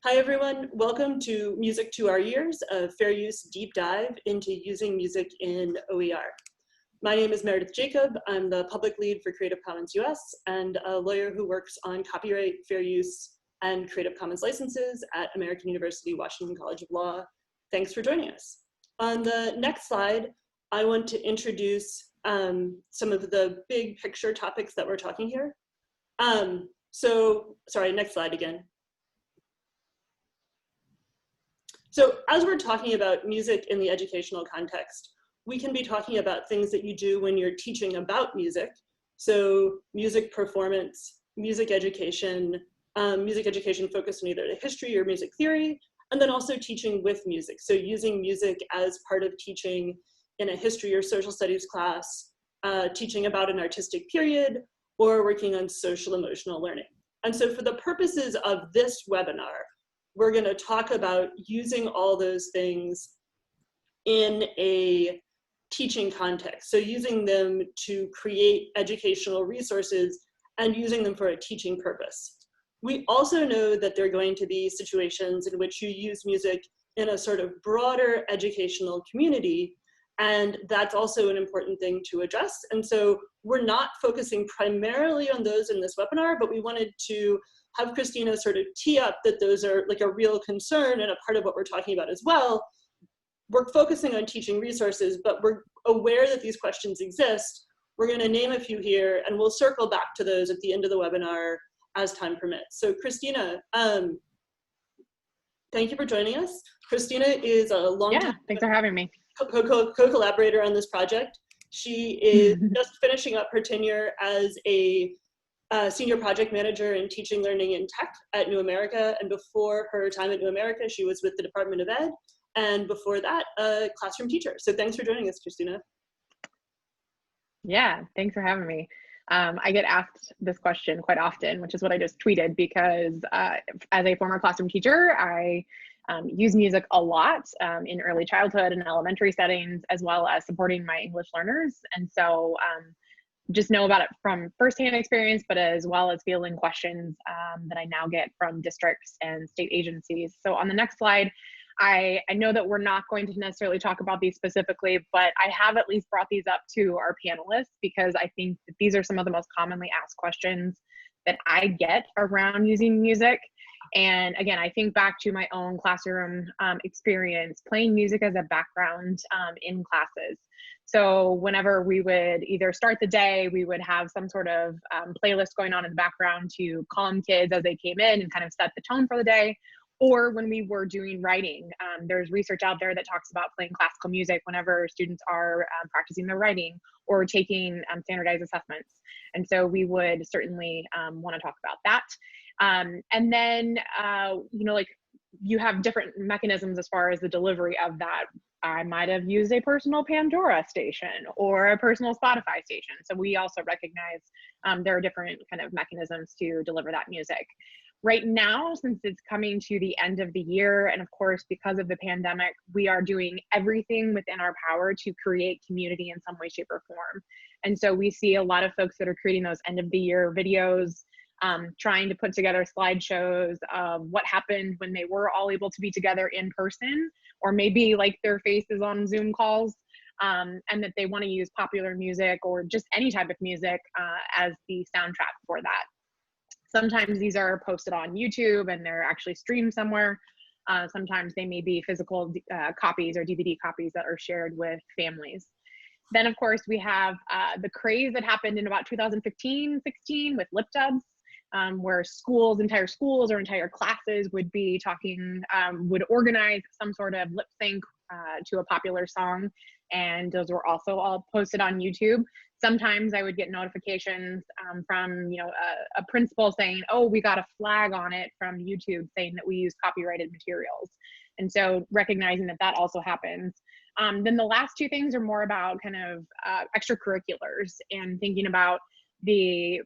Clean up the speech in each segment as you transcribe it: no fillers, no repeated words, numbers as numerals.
Hi everyone, welcome to Music to Our Ears, a fair use deep dive into using music in OER. My name is Meredith Jacob. I'm the public lead for Creative Commons US and a lawyer who works on copyright, fair use, and Creative Commons licenses at American University Washington College of Law. Thanks for joining us. On the next slide, I want to introduce some of the big picture topics that we're talking here. Sorry, next slide again. So as we're talking about music in the educational context, we can be talking about things that you do when you're teaching about music. So music performance, music education focused on either the history or music theory, and then also teaching with music. So using music as part of teaching in a history or social studies class, teaching about an artistic period, or working on social emotional learning. And so for the purposes of this webinar, we're going to talk about using all those things in a teaching context. So using them to create educational resources and using them for a teaching purpose. We also know that there are going to be situations in which you use music in a sort of broader educational community, and that's also an important thing to address. And so we're not focusing primarily on those in this webinar, but we wanted to have Christina sort of tee up that those are like a real concern and a part of what we're talking about as well. We're focusing on teaching resources, but we're aware that these questions exist. We're going to name a few here, and we'll circle back to those at the end of the webinar as time permits. So Christina, thank you for joining us. Christina is a long-time thanks for having me. Co-collaborator on this project. She is just finishing up her tenure as a senior project manager in teaching, learning, and tech at New America. And before her time at New America, she was with the Department of Ed. And before that, a classroom teacher. So thanks for joining us, Christina. Yeah, thanks for having me. I get asked this question quite often, which is what I just tweeted, because as a former classroom teacher, I use music a lot in early childhood and elementary settings, as well as supporting my English learners. And so just know about it from firsthand experience, but as well as fielding questions that I now get from districts and state agencies. So on the next slide, I know that we're not going to necessarily talk about these specifically, but I have at least brought these up to our panelists because I think that these are some of the most commonly asked questions that I get around using music. And again, I think back to my own classroom experience, playing music as a background in classes. So whenever we would either start the day, we would have some sort of playlist going on in the background to calm kids as they came in and kind of set the tone for the day. Or when we were doing writing, there's research out there that talks about playing classical music whenever students are practicing their writing or taking standardized assessments. And so we would certainly want to talk about that. And then, like you have different mechanisms as far as the delivery of that. I might have used a personal Pandora station or a personal Spotify station. So we also recognize there are different kind of mechanisms to deliver that music. Right now, since it's coming to the end of the year, and of course, because of the pandemic, we are doing everything within our power to create community in some way, shape, or form. And so we see a lot of folks that are creating those end of the year videos, trying to put together slideshows of what happened when they were all able to be together in person, or maybe like their faces on Zoom calls, and that they want to use popular music or just any type of music as the soundtrack for that. Sometimes these are posted on YouTube and they're actually streamed somewhere. Sometimes they may be physical copies or DVD copies that are shared with families. Then of course we have the craze that happened in about 2015-16 with lip dubs, where entire schools or entire classes would be talking, would organize some sort of lip sync to a popular song. And those were also all posted on YouTube. Sometimes I would get notifications from a principal saying, oh, we got a flag on it from YouTube saying that we use copyrighted materials. And so recognizing that that also happens. Then the last two things are more about kind of extracurriculars and thinking about the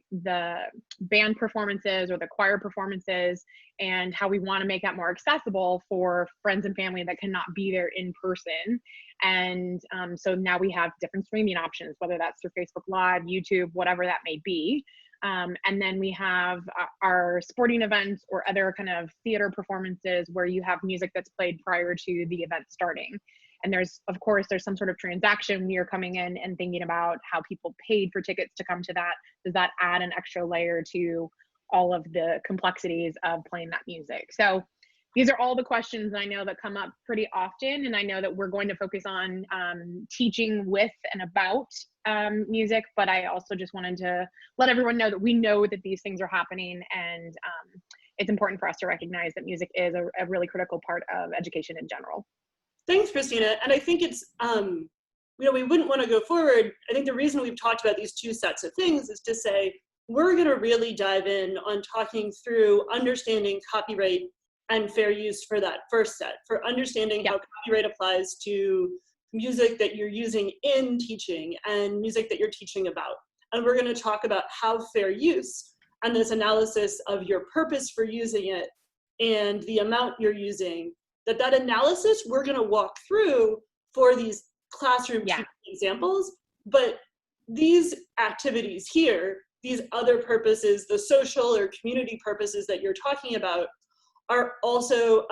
band performances or the choir performances and how we want to make that more accessible for friends and family that cannot be there in person. And so now we have different streaming options, whether that's through Facebook Live, YouTube, whatever that may be. And then we have our sporting events or other kind of theater performances where you have music that's played prior to the event starting. And there's, of course, there's some sort of transaction when you're coming in and thinking about how people paid for tickets to come to that. Does that add an extra layer to all of the complexities of playing that music? So these are all the questions I know that come up pretty often. And I know that we're going to focus on teaching with and about music, but I also just wanted to let everyone know that we know that these things are happening, and it's important for us to recognize that music is a really critical part of education in general. Thanks, Christina. And I think it's, you know, we wouldn't want to go forward. I think the reason we've talked about these two sets of things is to say, we're going to really dive in on talking through understanding copyright and fair use for that first set, for understanding how copyright applies to music that you're using in teaching and music that you're teaching about. And we're going to talk about how fair use and this analysis of your purpose for using it and the amount you're using, that analysis we're going to walk through for these classroom teaching examples. But these activities here, these other purposes, the social or community purposes that you're talking about, are also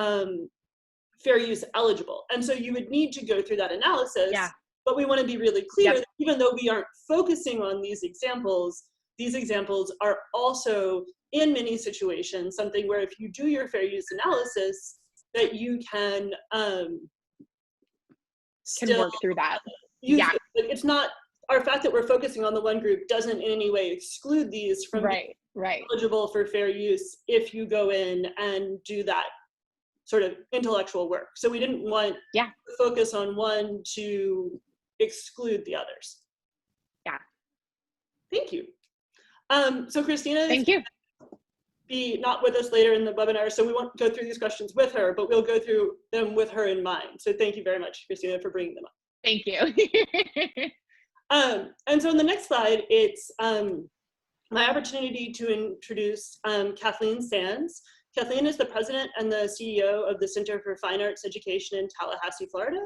fair use eligible. And so you would need to go through that analysis, but we want to be really clear that even though we aren't focusing on these examples are also, in many situations, something where if you do your fair use analysis, that you can still work through that. Use it. It's not, our fact that we're focusing on the one group doesn't in any way exclude these from being eligible for fair use if you go in and do that sort of intellectual work. So we didn't want to focus on one to exclude the others. Thank you. So Christina, thank you. Be not with us later in the webinar, so we won't go through these questions with her, but we'll go through them with her in mind. So thank you very much, Christina, for bringing them up. Thank you. And so in the next slide, it's my opportunity to introduce Kathleen Sands. Kathleen is the president and the CEO of the Center for Fine Arts Education in Tallahassee, Florida.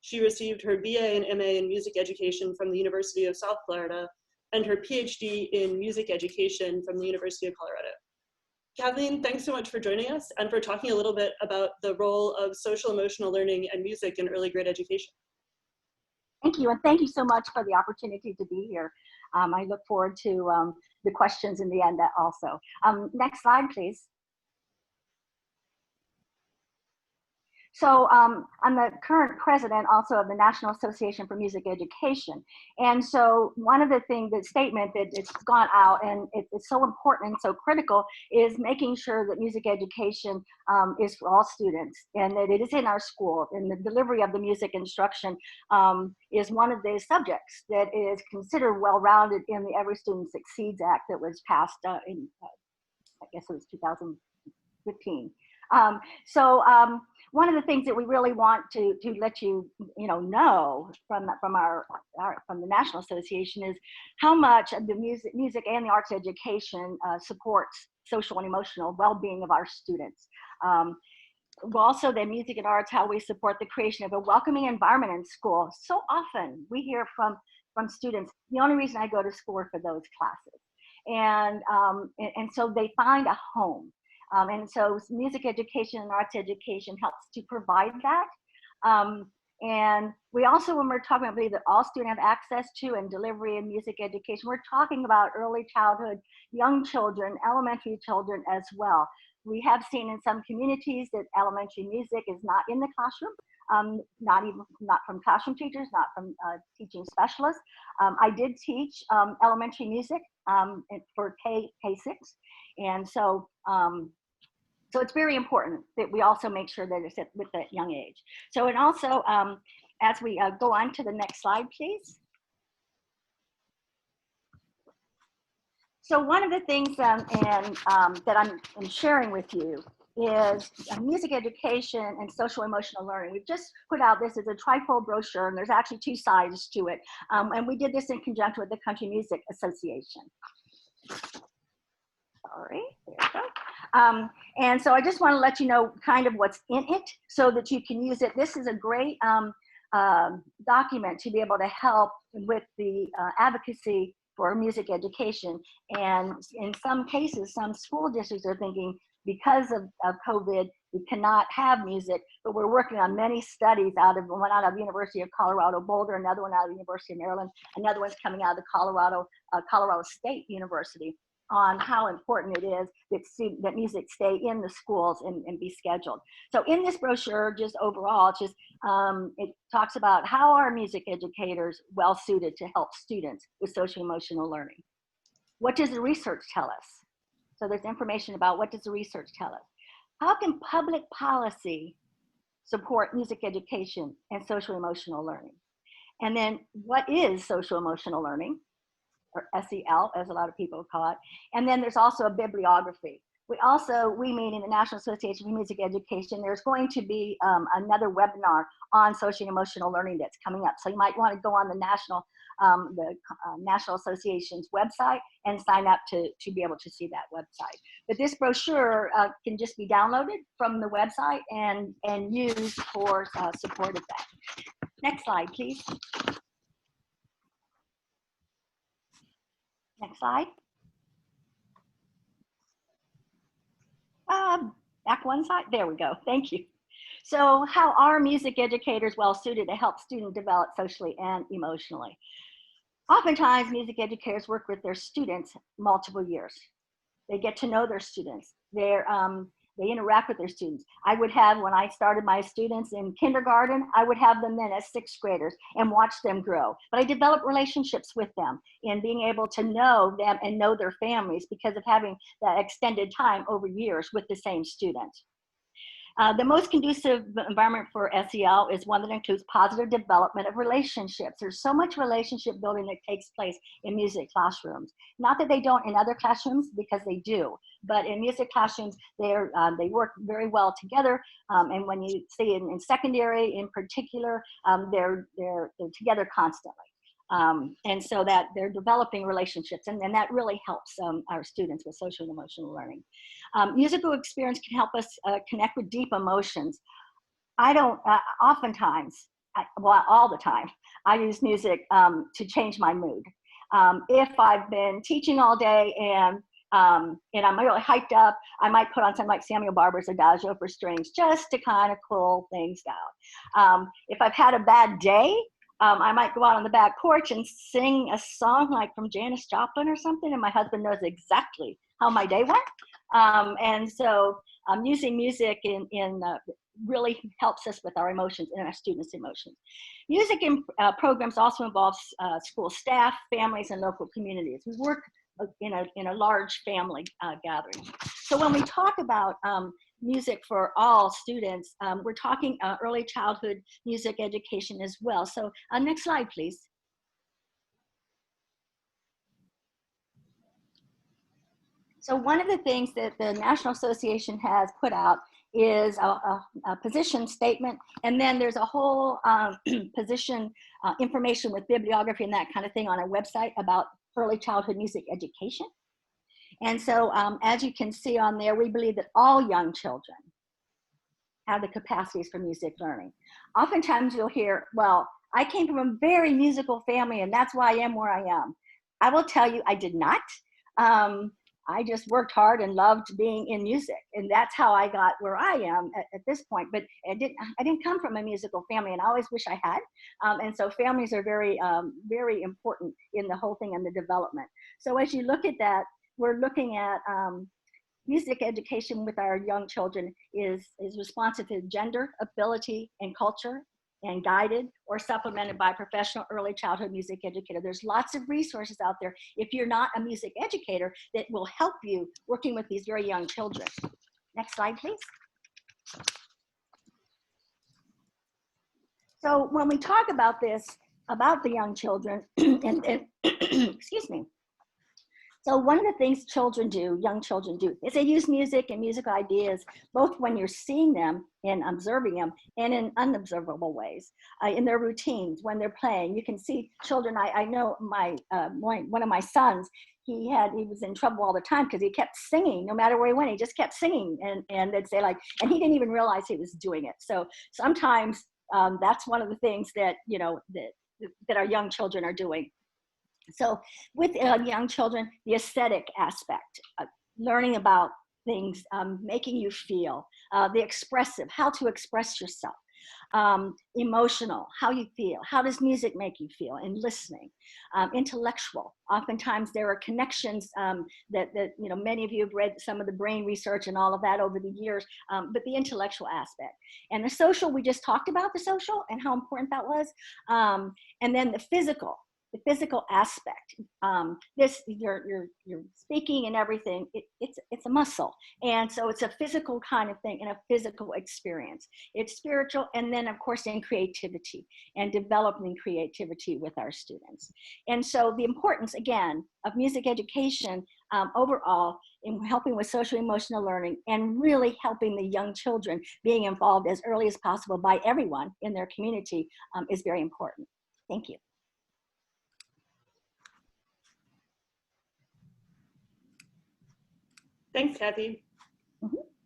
She received her BA and MA in music education from the University of South Florida and her PhD in music education from the University of Colorado. Kathleen, thanks so much for joining us and for talking a little bit about the role of social emotional learning and music in early grade education. Thank you, and thank you so much for the opportunity to be here. I look forward to the questions in the end also. Next slide, please. So I'm the current president also of the National Association for Music Education. And so one of the things, the statement that it's gone out and it's so important and so critical is making sure that music education is for all students and that it is in our school. And the delivery of the music instruction is one of the subjects that is considered well-rounded in the Every Student Succeeds Act that was passed in, I guess it was 2015. One of the things that we really want to let you know from the National Association is how much the music and the arts education supports social and emotional well-being of our students. Also, the music and arts, how we support the creation of a welcoming environment in school. So often we hear from students, the only reason I go to school are for those classes, and so they find a home. And so music education and arts education helps to provide that. And we also, when we're talking about that all students have access to and delivery in music education, we're talking about early childhood, young children, elementary children as well. We have seen in some communities that elementary music is not in the classroom, not from classroom teachers, not from teaching specialists. I did teach elementary music for K6, and so so it's very important that we also make sure that it's with that young age. So, and also, as we go on to the next slide, please. So one of the things that I'm sharing with you is music education and social emotional learning. We've just put out this as a trifold brochure, and there's actually two sides to it. And we did this in conjunction with the Country Music Association. Sorry, there we go. And so I just want to let you know kind of what's in it so that you can use it. This is a great document to be able to help with the advocacy for music education. And in some cases, some school districts are thinking, because of COVID, we cannot have music, but we're working on many studies one out of the University of Colorado Boulder, another one out of the University of Maryland, another one's coming out of the Colorado State University, on how important it is that music stay in the schools and be scheduled. So in this brochure, just overall, it talks about how are music educators well suited to help students with social emotional learning. What does the research tell us? So there's information about what does the research tell us. How can public policy support music education and social emotional learning? And then what is social emotional learning, or SEL, as a lot of people call it? And then there's also a bibliography. We mean in the National Association for Music Education, there's going to be another webinar on social and emotional learning that's coming up. So you might want to go on the National Association's website and sign up to be able to see that website. But this brochure can just be downloaded from the website and used for support of that. Next slide, please. Next slide. Back one slide. There we go. Thank you. So how are music educators well suited to help students develop socially and emotionally? Oftentimes, music educators work with their students multiple years. They get to know their students. They interact with their students. I would have, when I started my students in kindergarten, I would have them then as sixth graders and watch them grow. But I developed relationships with them in being able to know them and know their families because of having that extended time over years with the same student. The most conducive environment for SEL is one that includes positive development of relationships. There's so much relationship building that takes place in music classrooms. Not that they don't in other classrooms, because they do, but in music classrooms, they work very well together. And when you see in secondary in particular, they're together constantly. And so that they're developing relationships, and that really helps our students with social and emotional learning. Musical experience can help us connect with deep emotions. I don't, oftentimes, well, all the time, I use music to change my mood. If I've been teaching all day and I'm really hyped up, I might put on something like Samuel Barber's Adagio for strings just to kind of cool things down. If I've had a bad day, I might go out on the back porch and sing a song like from Janis Joplin or something, and my husband knows exactly how my day went. And so using music really helps us with our emotions and our students' emotions. Music programs also involves school staff, families, and local communities. We work in a large family gathering. So when we talk about music for all students, we're talking early childhood music education as well. So next slide, please. So one of the things that the National Association has put out is a position statement, and then there's a whole position information with bibliography and that kind of thing on our website about early childhood music education. And so as you can see on there, we believe that all young children have the capacities for music learning. Oftentimes you'll hear, well, I came from a very musical family and that's why I am where I am. I will tell you, I did not. I just worked hard and loved being in music, and that's how I got where I am at this point. But I didn't come from a musical family, and I always wish I had. And so families are very, very important in the whole thing and the development. So as you look at that, we're looking at music education with our young children is responsive to gender, ability, and culture, and guided or supplemented by a professional early childhood music educator. There's lots of resources out there if you're not a music educator that will help you working with these very young children. Next slide, please. So when we talk about this, about the young children, and excuse me. So one of the things young children do, is they use music and musical ideas, both when you're seeing them and observing them, and in unobservable ways, in their routines, when they're playing. You can see children, I know one of my sons, he was in trouble all the time because he kept singing, no matter where he went, he just kept singing, and they'd say and he didn't even realize he was doing it. So sometimes that's one of the things that, that our young children are doing. So with young children, the aesthetic aspect, learning about things, making you feel, the expressive, how to express yourself, emotional, how you feel, how does music make you feel, and listening, intellectual. Oftentimes there are connections that many of you have read some of the brain research and all of that over the years, but the intellectual aspect. And the social, we just talked about the social and how important that was. And then the physical aspect. You're speaking and everything. It's a muscle, and so it's a physical kind of thing and a physical experience. It's spiritual, and then of course in creativity and developing creativity with our students. And so the importance again of music education overall in helping with social emotional learning and really helping the young children being involved as early as possible by everyone in their community is very important. Thank you. Thanks, Kathy.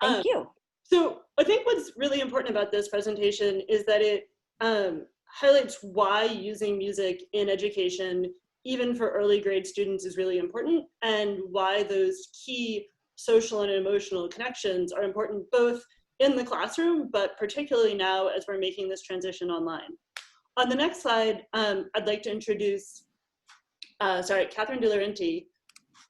Thank you. So I think what's really important about this presentation is that it highlights why using music in education, even for early grade students, is really important, and why those key social and emotional connections are important both in the classroom, but particularly now as we're making this transition online. On the next slide, I'd like to introduce, Catherine DeLaurenti.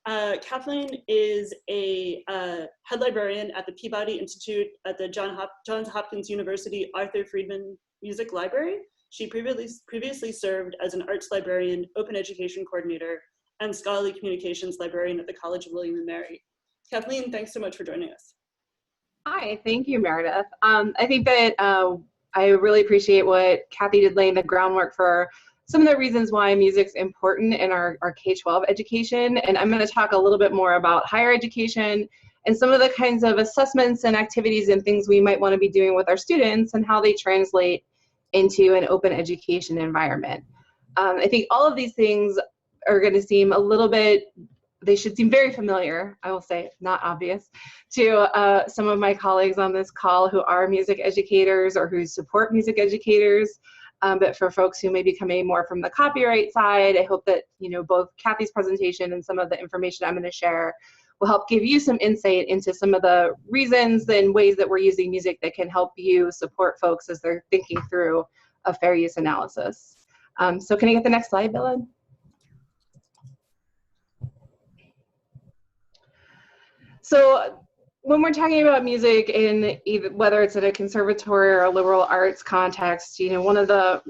Kathleen is a head librarian at the Peabody Institute at the Johns Hopkins University Arthur Friedman Music Library. She previously served as an arts librarian, open education coordinator, and scholarly communications librarian at the College of William & Mary. Kathleen, thanks so much for joining us. Hi, thank you, Meredith. I think that I really appreciate what Kathy did laying the groundwork for some of the reasons why music's important in our K-12 education. And I'm going to talk a little bit more about higher education and some of the kinds of assessments and activities and things we might want to be doing with our students and how they translate into an open education environment. I think all of these things are going to seem a little bit, they should seem very familiar, I will say, not obvious, to some of my colleagues on this call who are music educators or who support music educators. But for folks who may be coming more from the copyright side, I hope that both Kathy's presentation and some of the information I'm going to share will help give you some insight into some of the reasons and ways that we're using music that can help you support folks as they're thinking through a fair use analysis. So can I get the next slide, Bella? So when we're talking about music in whether it's in a conservatory or a liberal arts context, one of the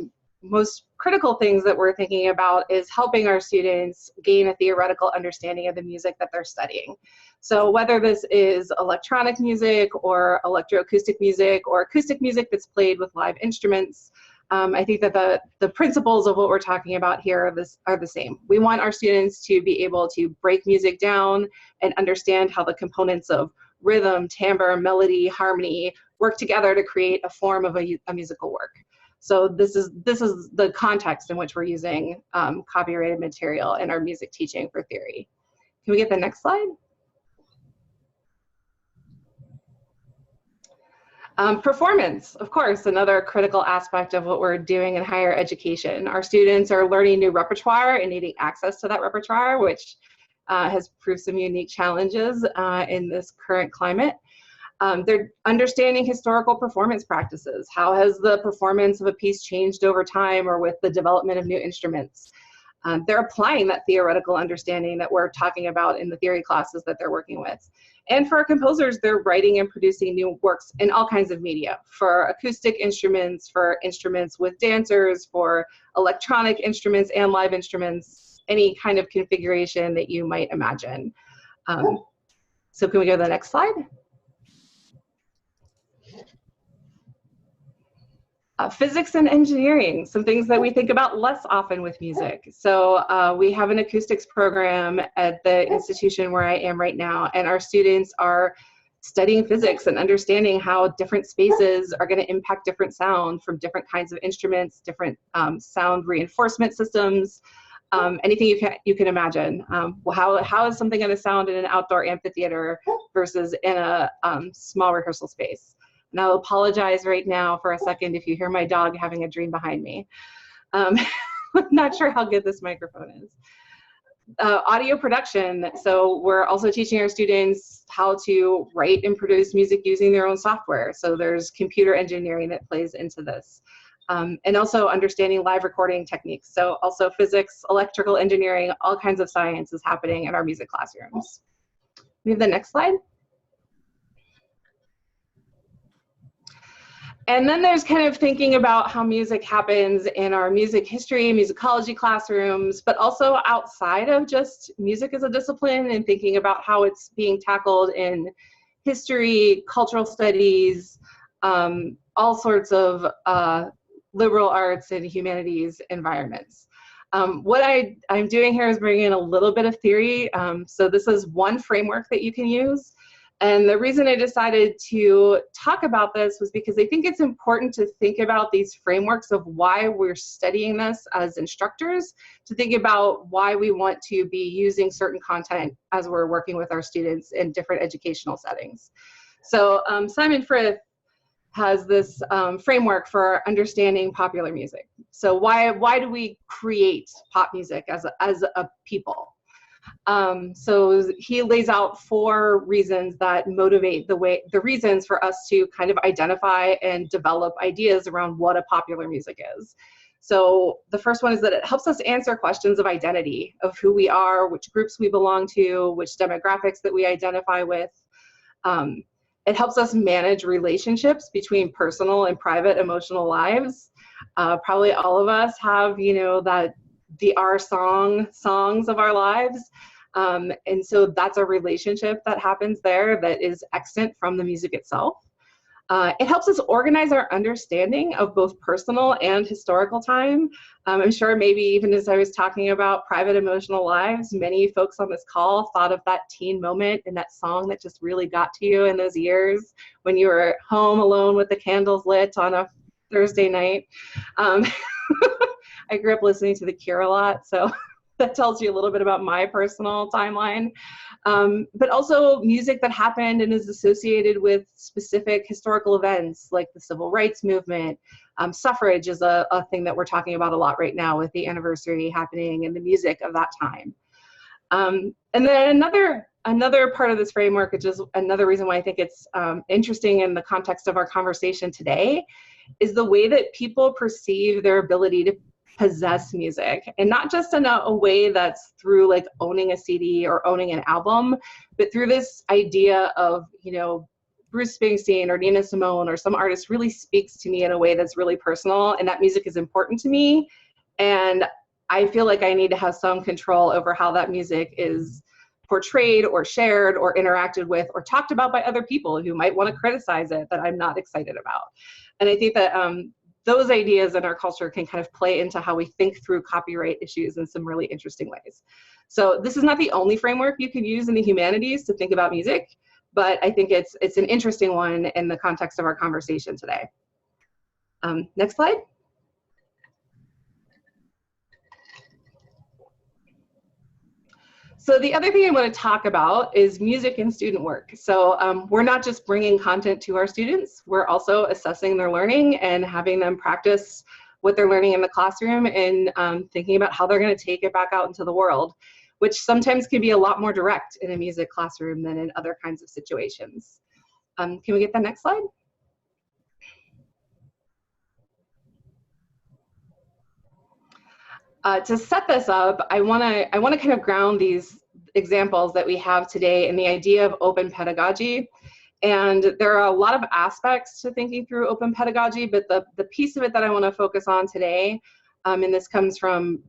most critical things that we're thinking about is helping our students gain a theoretical understanding of the music that they're studying. So whether this is electronic music or electroacoustic music or acoustic music that's played with live instruments, I think that the principles of what we're talking about here are the same. We want our students to be able to break music down and understand how the components of rhythm, timbre, melody, harmony work together to create a form of a musical work. So this is the context in which we're using copyrighted material in our music teaching for theory. Can we get the next slide? Performance, of course, another critical aspect of what we're doing in higher education. Our students are learning new repertoire and needing access to that repertoire, which has proved some unique challenges in this current climate. They're understanding historical performance practices. How has the performance of a piece changed over time or with the development of new instruments? They're applying that theoretical understanding that we're talking about in the theory classes that they're working with. And for our composers, they're writing and producing new works in all kinds of media, for acoustic instruments, for instruments with dancers, for electronic instruments and live instruments, any kind of configuration that you might imagine. So can we go to the next slide? Physics and engineering, some things that we think about less often with music. So we have an acoustics program at the institution where I am right now, and our students are studying physics and understanding how different spaces are going to impact different sound from different kinds of instruments, different sound reinforcement systems, anything you can imagine. How is something going to sound in an outdoor amphitheater versus in a small rehearsal space? And I'll apologize right now for a second if you hear my dog having a dream behind me. I'm not sure how good this microphone is. Audio production. So we're also teaching our students how to write and produce music using their own software. So there's computer engineering that plays into this. And also understanding live recording techniques. So also physics, electrical engineering, all kinds of science is happening in our music classrooms. We have the next slide. And then there's kind of thinking about how music happens in our music history, musicology classrooms, but also outside of just music as a discipline, and thinking about how it's being tackled in history, cultural studies, all sorts of liberal arts and humanities environments. What I'm doing here is bringing in a little bit of theory. So this is one framework that you can use. And the reason I decided to talk about this was because I think it's important to think about these frameworks of why we're studying this as instructors, to think about why we want to be using certain content as we're working with our students in different educational settings. So Simon Frith has this framework for understanding popular music. So why do we create pop music as a people? So he lays out 4 reasons that motivate the reasons for us to kind of identify and develop ideas around what a popular music is. So the first one is that it helps us answer questions of identity, of who we are, which groups we belong to, which demographics that we identify with. It helps us manage relationships between personal and private emotional lives. Probably all of us have, our songs of our lives. And so that's a relationship that happens there that is extant from the music itself. It helps us organize our understanding of both personal and historical time. I'm sure maybe even as I was talking about private emotional lives, many folks on this call thought of that teen moment and that song that just really got to you in those years when you were home alone with the candles lit on a Thursday night. I grew up listening to The Cure a lot, so that tells you a little bit about my personal timeline. But also music that happened and is associated with specific historical events like the Civil Rights Movement. Suffrage is a thing that we're talking about a lot right now with the anniversary happening and the music of that time. And then another part of this framework, which is another reason why I think it's interesting in the context of our conversation today, is the way that people perceive their ability to possess music, and not just in a way that's through like owning a CD or owning an album, but through this idea of, Bruce Springsteen or Nina Simone or some artist really speaks to me in a way that's really personal, and that music is important to me, and I feel like I need to have some control over how that music is portrayed or shared or interacted with or talked about by other people who might want to criticize it that I'm not excited about. And I think that those ideas in our culture can kind of play into how we think through copyright issues in some really interesting ways. So this is not the only framework you can use in the humanities to think about music, but I think it's an interesting one in the context of our conversation today. Next slide. So the other thing I want to talk about is music and student work. So we're not just bringing content to our students, we're also assessing their learning and having them practice what they're learning in the classroom and thinking about how they're going to take it back out into the world, which sometimes can be a lot more direct in a music classroom than in other kinds of situations. Can we get the next slide? To set this up, I want to kind of ground these examples that we have today in the idea of open pedagogy. And there are a lot of aspects to thinking through open pedagogy, but the piece of it that I want to focus on today, and this comes from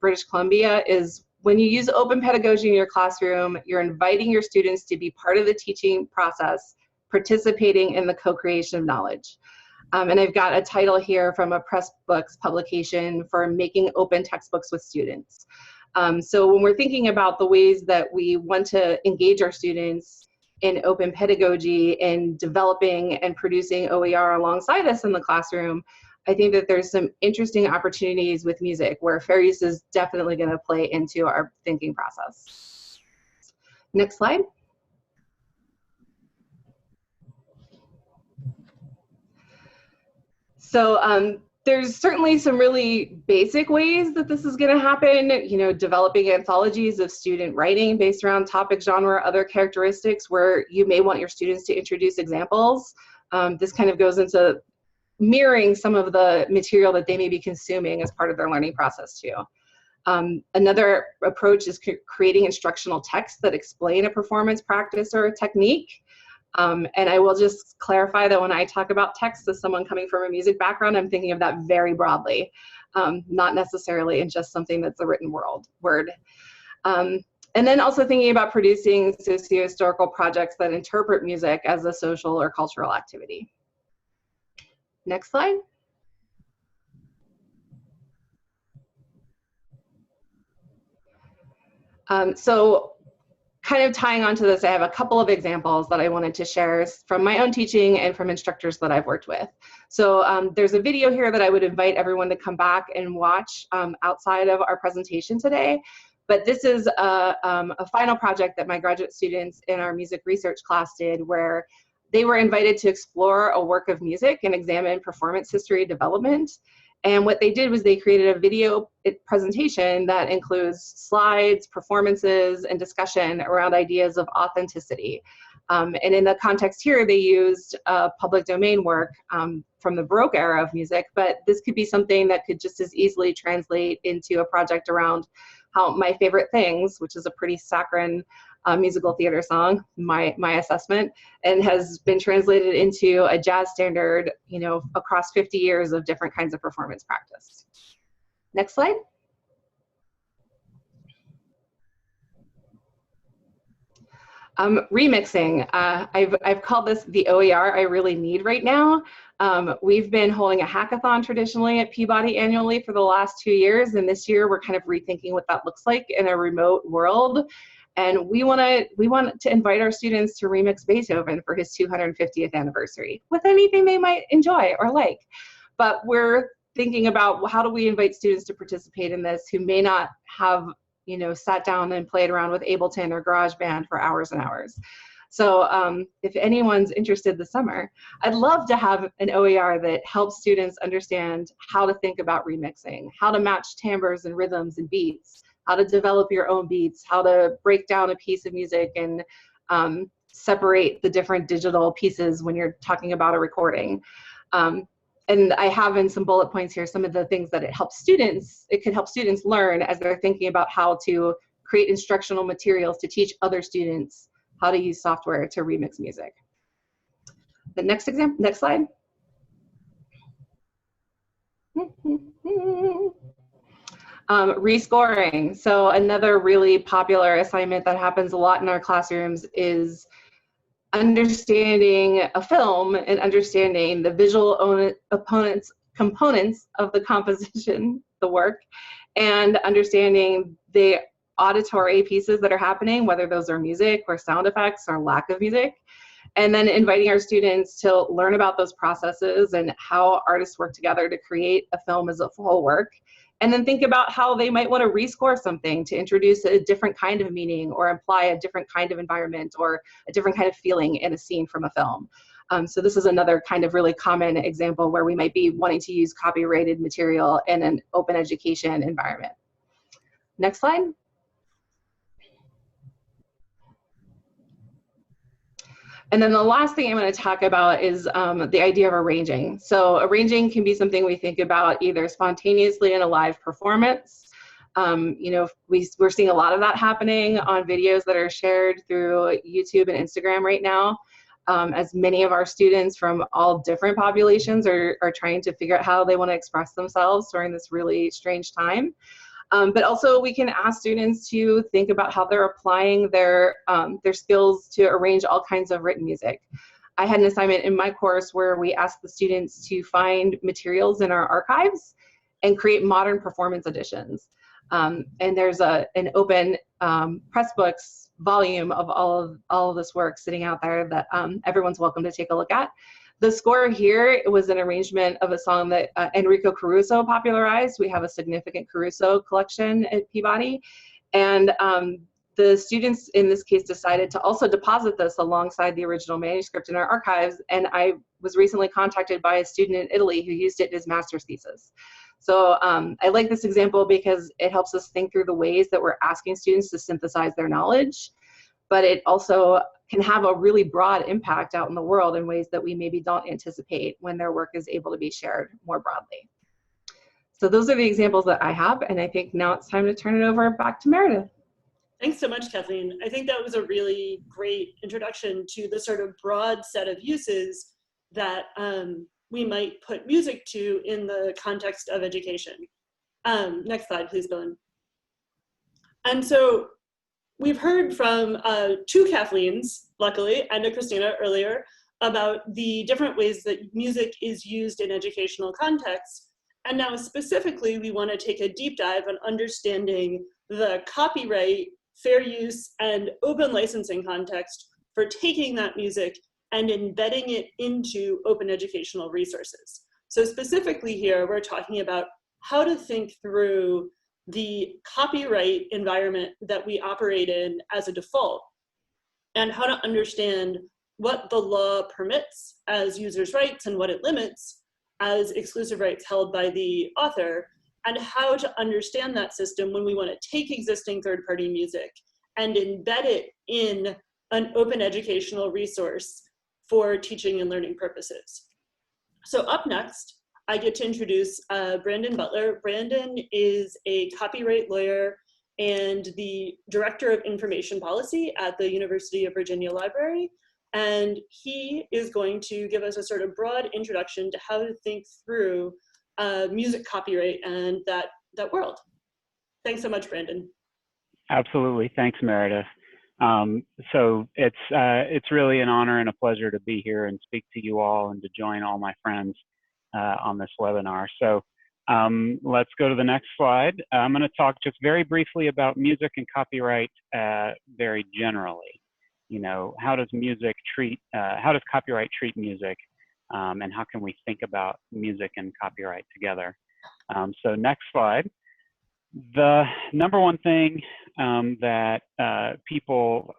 British Columbia, is when you use open pedagogy in your classroom, you're inviting your students to be part of the teaching process, participating in the co-creation of knowledge. And I've got a title here from a Pressbooks publication for making open textbooks with students. So when we're thinking about the ways that we want to engage our students in open pedagogy and developing and producing OER alongside us in the classroom, I think that there's some interesting opportunities with music where fair use is definitely going to play into our thinking process. Next slide. So There's certainly some really basic ways that this is going to happen, you know, developing anthologies of student writing based around topic, genre, other characteristics where you may want your students to introduce examples. This kind of goes into mirroring some of the material that they may be consuming as part of their learning process too. Another approach is creating instructional texts that explain a performance practice or a technique. And I will just clarify that when I talk about text as someone coming from a music background, I'm thinking of that very broadly, not necessarily in just something that's a written word. And then also thinking about producing socio-historical projects that interpret music as a social or cultural activity. Next slide. So kind of tying onto this, I have a couple of examples that I wanted to share from my own teaching and from instructors that I've worked with. So there's a video here that I would invite everyone to come back and watch outside of our presentation today. But this is a final project that my graduate students in our music research class did, where they were invited to explore a work of music and examine performance history development. And what they did was they created a video presentation that includes slides, performances, and discussion around ideas of authenticity. And in the context here, they used public domain work from the Baroque era of music, but this could be something that could just as easily translate into a project around how My Favorite Things, which is a pretty saccharine musical theater song, my assessment, and has been translated into a jazz standard, you know, across 50 years of different kinds of performance practice. Next slide. Remixing. I've called this the OER I really need right now. We've been holding a hackathon traditionally at Peabody annually for the last 2 years, and this year we're kind of rethinking what that looks like in a remote world. And we want to invite our students to remix Beethoven for his 250th anniversary with anything they might enjoy or like. But we're thinking about how do we invite students to participate in this who may not have, you know, sat down and played around with Ableton or GarageBand for hours and hours. So if anyone's interested this summer, I'd love to have an OER that helps students understand how to think about remixing, how to match timbres and rhythms and beats, how to develop your own beats, how to break down a piece of music and separate the different digital pieces when you're talking about a recording. And I have in some bullet points here some of the things that it can help students learn as they're thinking about how to create instructional materials to teach other students how to use software to remix music. The next slide. Rescoring. So another really popular assignment that happens a lot in our classrooms is understanding a film and understanding the visual components of the composition, the work, and understanding the auditory pieces that are happening, whether those are music or sound effects or lack of music, and then inviting our students to learn about those processes and how artists work together to create a film as a whole work. And then think about how they might want to rescore something to introduce a different kind of meaning or imply a different kind of environment or a different kind of feeling in a scene from a film. So this is another kind of really common example where we might be wanting to use copyrighted material in an open education environment. Next slide. And then the last thing I'm going to talk about is the idea of arranging. So arranging can be something we think about either spontaneously in a live performance. You know, we're seeing a lot of that happening on videos that are shared through YouTube and Instagram right now, as many of our students from all different populations are trying to figure out how they want to express themselves during this really strange time. But also we can ask students to think about how they're applying their skills to arrange all kinds of written music. I had an assignment in my course where we asked the students to find materials in our archives and create modern performance editions. And there's an open Pressbooks volume of all of this work sitting out there that everyone's welcome to take a look at. The score here was an arrangement of a song that Enrico Caruso popularized. We have a significant Caruso collection at Peabody. And the students in this case decided to also deposit this alongside the original manuscript in our archives, and I was recently contacted by a student in Italy who used it in his master's thesis. So I like this example because it helps us think through the ways that we're asking students to synthesize their knowledge, but it also can have a really broad impact out in the world in ways that we maybe don't anticipate when their work is able to be shared more broadly. So those are the examples that I have, and I think now it's time to turn it over back to Meredith. Thanks so much, Kathleen. I think that was a really great introduction to the sort of broad set of uses that we might put music to in the context of education. Next slide, please, Dylan. And so we've heard from two Kathleens, luckily, and a Christina earlier, about the different ways that music is used in educational contexts. And now specifically, we want to take a deep dive on understanding the copyright, fair use, and open licensing context for taking that music and embedding it into open educational resources. So specifically here, we're talking about how to think through the copyright environment that we operate in as a default, and how to understand what the law permits as users' rights and what it limits as exclusive rights held by the author, and how to understand that system when we want to take existing third-party music and embed it in an open educational resource for teaching and learning purposes. So up next, I get to introduce Brandon Butler. Brandon is a copyright lawyer and the Director of Information Policy at the University of Virginia Library. And he is going to give us a sort of broad introduction to how to think through music copyright and that world. Thanks so much, Brandon. Absolutely, thanks, Meredith. So it's really an honor and a pleasure to be here and speak to you all and to join all my friends on this webinar. So let's go to the next slide. I'm going to talk just very briefly about music and copyright very generally. You know, how does copyright treat music, and how can we think about music and copyright together? So next slide. The number one thing that people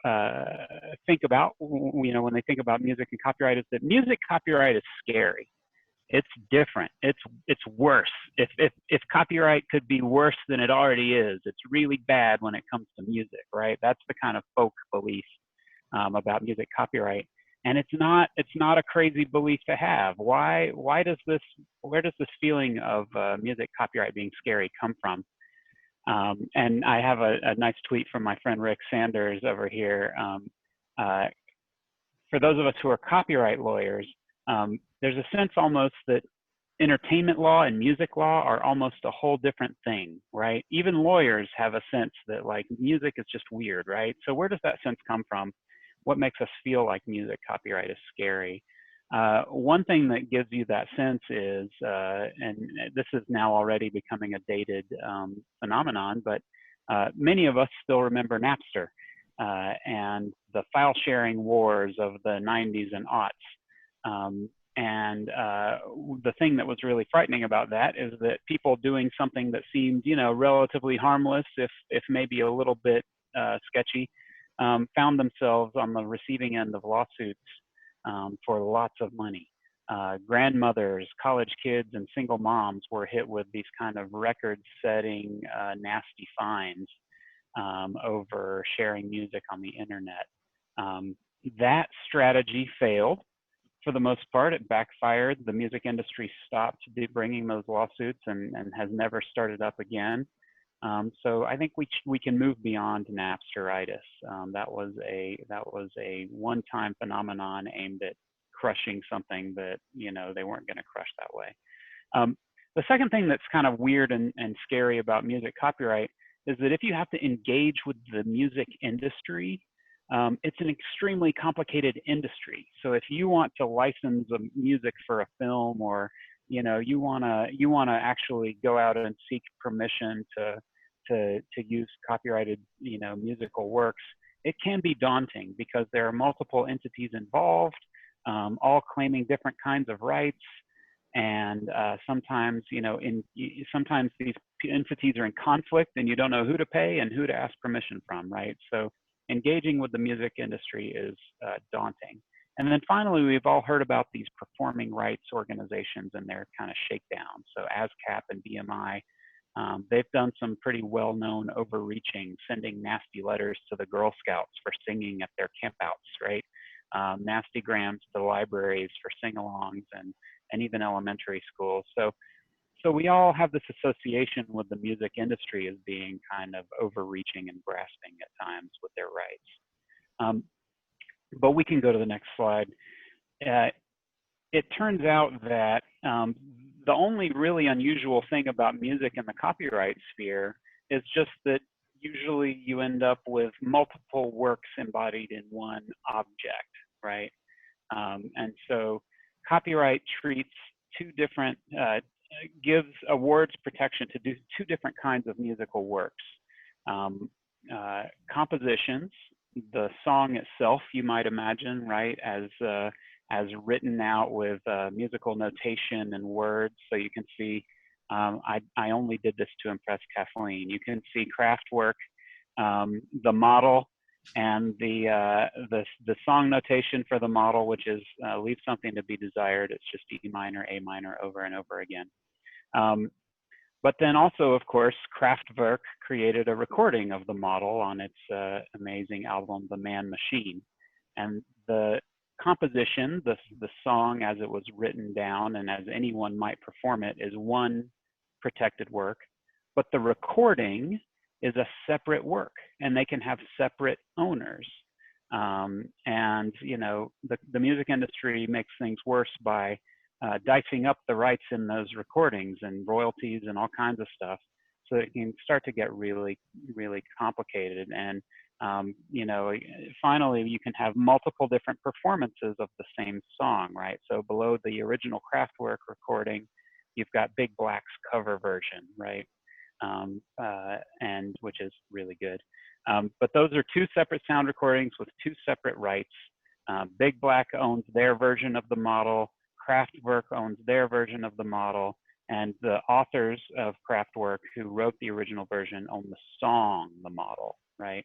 think about, you know, when they think about music and copyright is that music copyright is scary. It's different. It's worse. If copyright could be worse than it already is, it's really bad when it comes to music, right? That's the kind of folk belief about music copyright, and it's not a crazy belief to have. Where does this feeling of music copyright being scary come from? And I have a nice tweet from my friend Rick Sanders over here. For those of us who are copyright lawyers, there's a sense almost that entertainment law and music law are almost a whole different thing, right? Even lawyers have a sense that like music is just weird, right? So where does that sense come from? What makes us feel like music copyright is scary? One thing that gives you that sense is, and this is now already becoming a dated phenomenon, but many of us still remember Napster and the file sharing wars of the 90s and aughts. The thing that was really frightening about that is that people doing something that seemed, you know, relatively harmless, if maybe a little bit sketchy, found themselves on the receiving end of lawsuits for lots of money. Grandmothers, college kids, and single moms were hit with these kind of record-setting nasty fines over sharing music on the internet. That strategy failed. For the most part, it backfired. The music industry stopped bringing those lawsuits and has never started up again. So I think we can move beyond Napsteritis. That was a one-time phenomenon aimed at crushing something that, you know, they weren't going to crush that way. The second thing that's kind of weird and scary about music copyright is that if you have to engage with the music industry, it's an extremely complicated industry. So if you want to license music for a film, or you know, you wanna actually go out and seek permission to use copyrighted, you know, musical works, it can be daunting because there are multiple entities involved, all claiming different kinds of rights. And sometimes, sometimes these entities are in conflict and you don't know who to pay and who to ask permission from, right? So engaging with the music industry is daunting. And then finally, we've all heard about these performing rights organizations and their kind of shakedown. So ASCAP and BMI, they've done some pretty well-known overreaching, sending nasty letters to the Girl Scouts for singing at their campouts, right? Nasty grams to the libraries for sing-alongs and even elementary schools. So we all have this association with the music industry as being kind of overreaching and grasping at times with their rights. But we can go to the next slide. It turns out that the only really unusual thing about music in the copyright sphere is just that usually you end up with multiple works embodied in one object, right? And so copyright treats two different, gives awards protection to do two different kinds of musical works. Compositions, the song itself, you might imagine, right, as written out with musical notation and words. So you can see, I only did this to impress Kathleen. You can see Kraftwerk, the model, and the song notation for the model, which is leave something to be desired. It's just E minor, A minor over and over again. But then also, of course, Kraftwerk created a recording of the model on its amazing album, The Man Machine. And the composition, the song as it was written down and as anyone might perform it, is one protected work. But the recording is a separate work, and they can have separate owners. And the music industry makes things worse by dicing up the rights in those recordings and royalties and all kinds of stuff. So it can start to get really, really complicated. And finally, you can have multiple different performances of the same song, right? So below the original Kraftwerk recording, you've got Big Black's cover version, right? And which is really good. But those are two separate sound recordings with two separate rights. Big Black owns their version of the model. Kraftwerk owns their version of the model. And the authors of Kraftwerk who wrote the original version own the song, the model, right?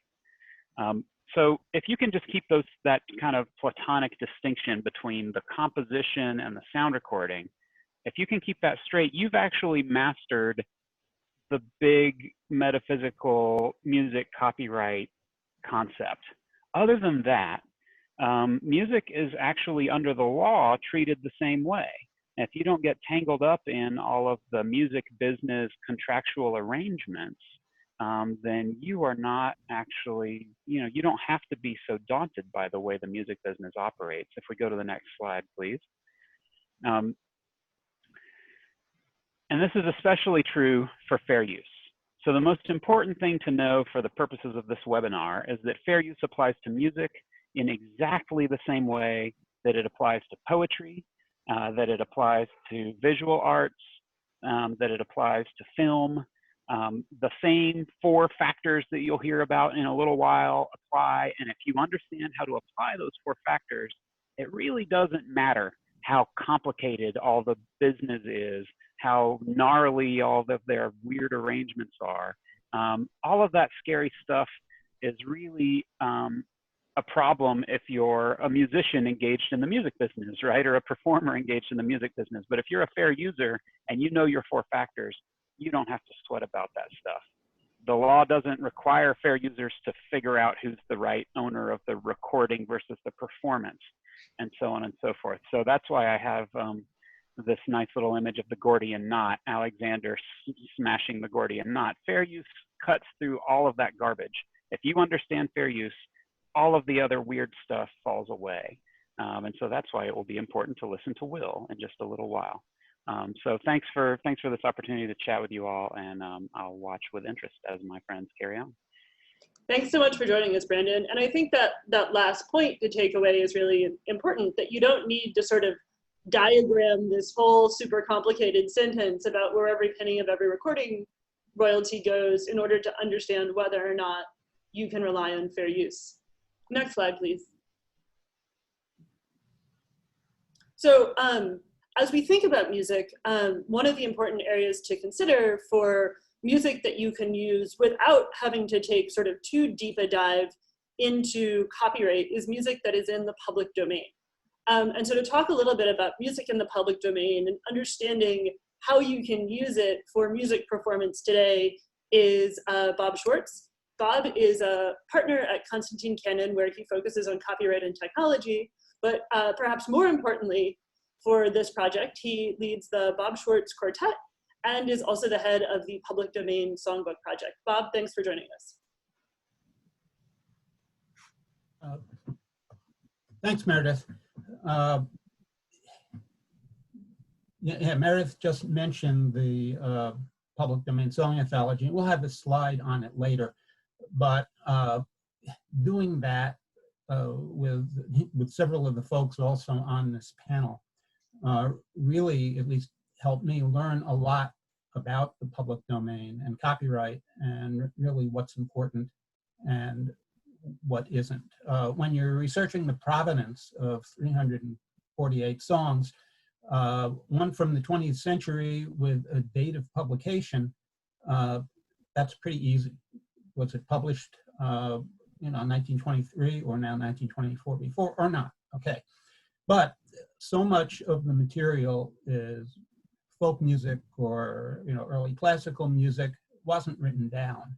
So if you can just keep that kind of platonic distinction between the composition and the sound recording, if you can keep that straight, you've actually mastered the big metaphysical music copyright concept. Other than that, music is actually under the law treated the same way. If you don't get tangled up in all of the music business contractual arrangements, then you are not actually, you don't have to be so daunted by the way the music business operates. If we go to the next slide, please. And this is especially true for fair use. So the most important thing to know for the purposes of this webinar is that fair use applies to music in exactly the same way that it applies to poetry, that it applies to visual arts, that it applies to film. The same 4 factors that you'll hear about in a little while apply. And if you understand how to apply those 4 factors, it really doesn't matter how complicated all the business is, how gnarly all of their weird arrangements are. All of that scary stuff is really a problem if you're a musician engaged in the music business, right? Or a performer engaged in the music business. But if you're a fair user and you know your 4 factors, you don't have to sweat about that stuff. The law doesn't require fair users to figure out who's the right owner of the recording versus the performance, and so on and so forth. So that's why I have this nice little image of the Gordian knot, Alexander smashing the Gordian knot. Fair use cuts through all of that garbage. If you understand fair use, all of the other weird stuff falls away. And so that's why it will be important to listen to Will in just a little while. So thanks for this opportunity to chat with you all, and I'll watch with interest as my friends carry on. Thanks so much for joining us, Brandon. And I think that last point to take away is really important, that you don't need to sort of diagram this whole super complicated sentence about where every penny of every recording royalty goes in order to understand whether or not you can rely on fair use. Next slide, please. So as we think about music, one of the important areas to consider for music that you can use without having to take sort of too deep a dive into copyright is music that is in the public domain. And so to talk a little bit about music in the public domain and understanding how you can use it for music performance today is Bob Schwartz. Bob is a partner at Constantine Cannon, where he focuses on copyright and technology, but perhaps more importantly for this project, he leads the Bob Schwartz Quartet and is also the head of the Public Domain Songbook Project. Bob, thanks for joining us. Thanks, Meredith. Meredith just mentioned the Public Domain Song Anthology. We'll have a slide on it later, but doing that with several of the folks also on this panel really at least helped me learn a lot about the public domain and copyright and really what's important and what isn't. When you're researching the provenance of 348 songs, one from the 20th century with a date of publication, that's pretty easy. Was it published, 1923 or now 1924 before or not? Okay, but so much of the material is folk music or early classical music wasn't written down.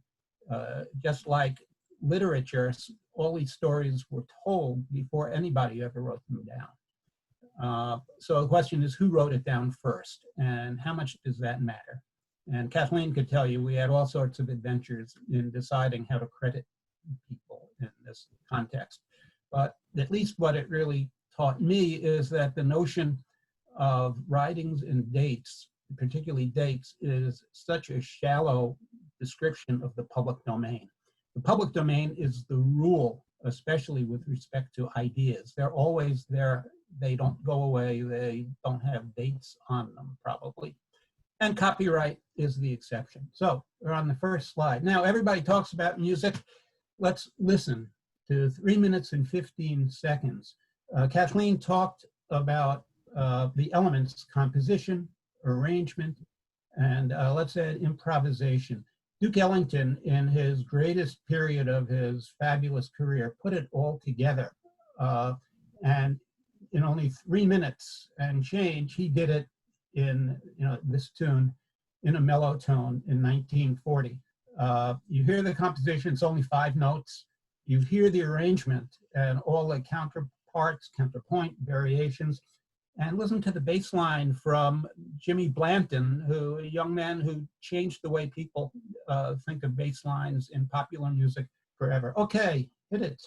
Just like literature, all these stories were told before anybody ever wrote them down. So the question is, who wrote it down first, and how much does that matter? And Kathleen could tell you we had all sorts of adventures in deciding how to credit people in this context. But at least what it really taught me is that the notion of writings and dates, particularly dates, is such a shallow description of the public domain. The public domain is the rule, especially with respect to ideas. They're always there. They don't go away. They don't have dates on them, probably. And copyright is the exception. So we're on the first slide. Now, everybody talks about music. Let's listen to 3 minutes and 15 seconds. Kathleen talked about the elements: composition, arrangement, and let's add improvisation. Duke Ellington, in his greatest period of his fabulous career, put it all together. And in only 3 minutes and change, he did it in this tune in a mellow tone in 1940. You hear the composition, it's only 5 notes. You hear the arrangement and all the counterparts, counterpoint, variations, and listen to the bass line from Jimmy Blanton, a young man who changed the way people think of bass lines in popular music forever. Okay, hit it.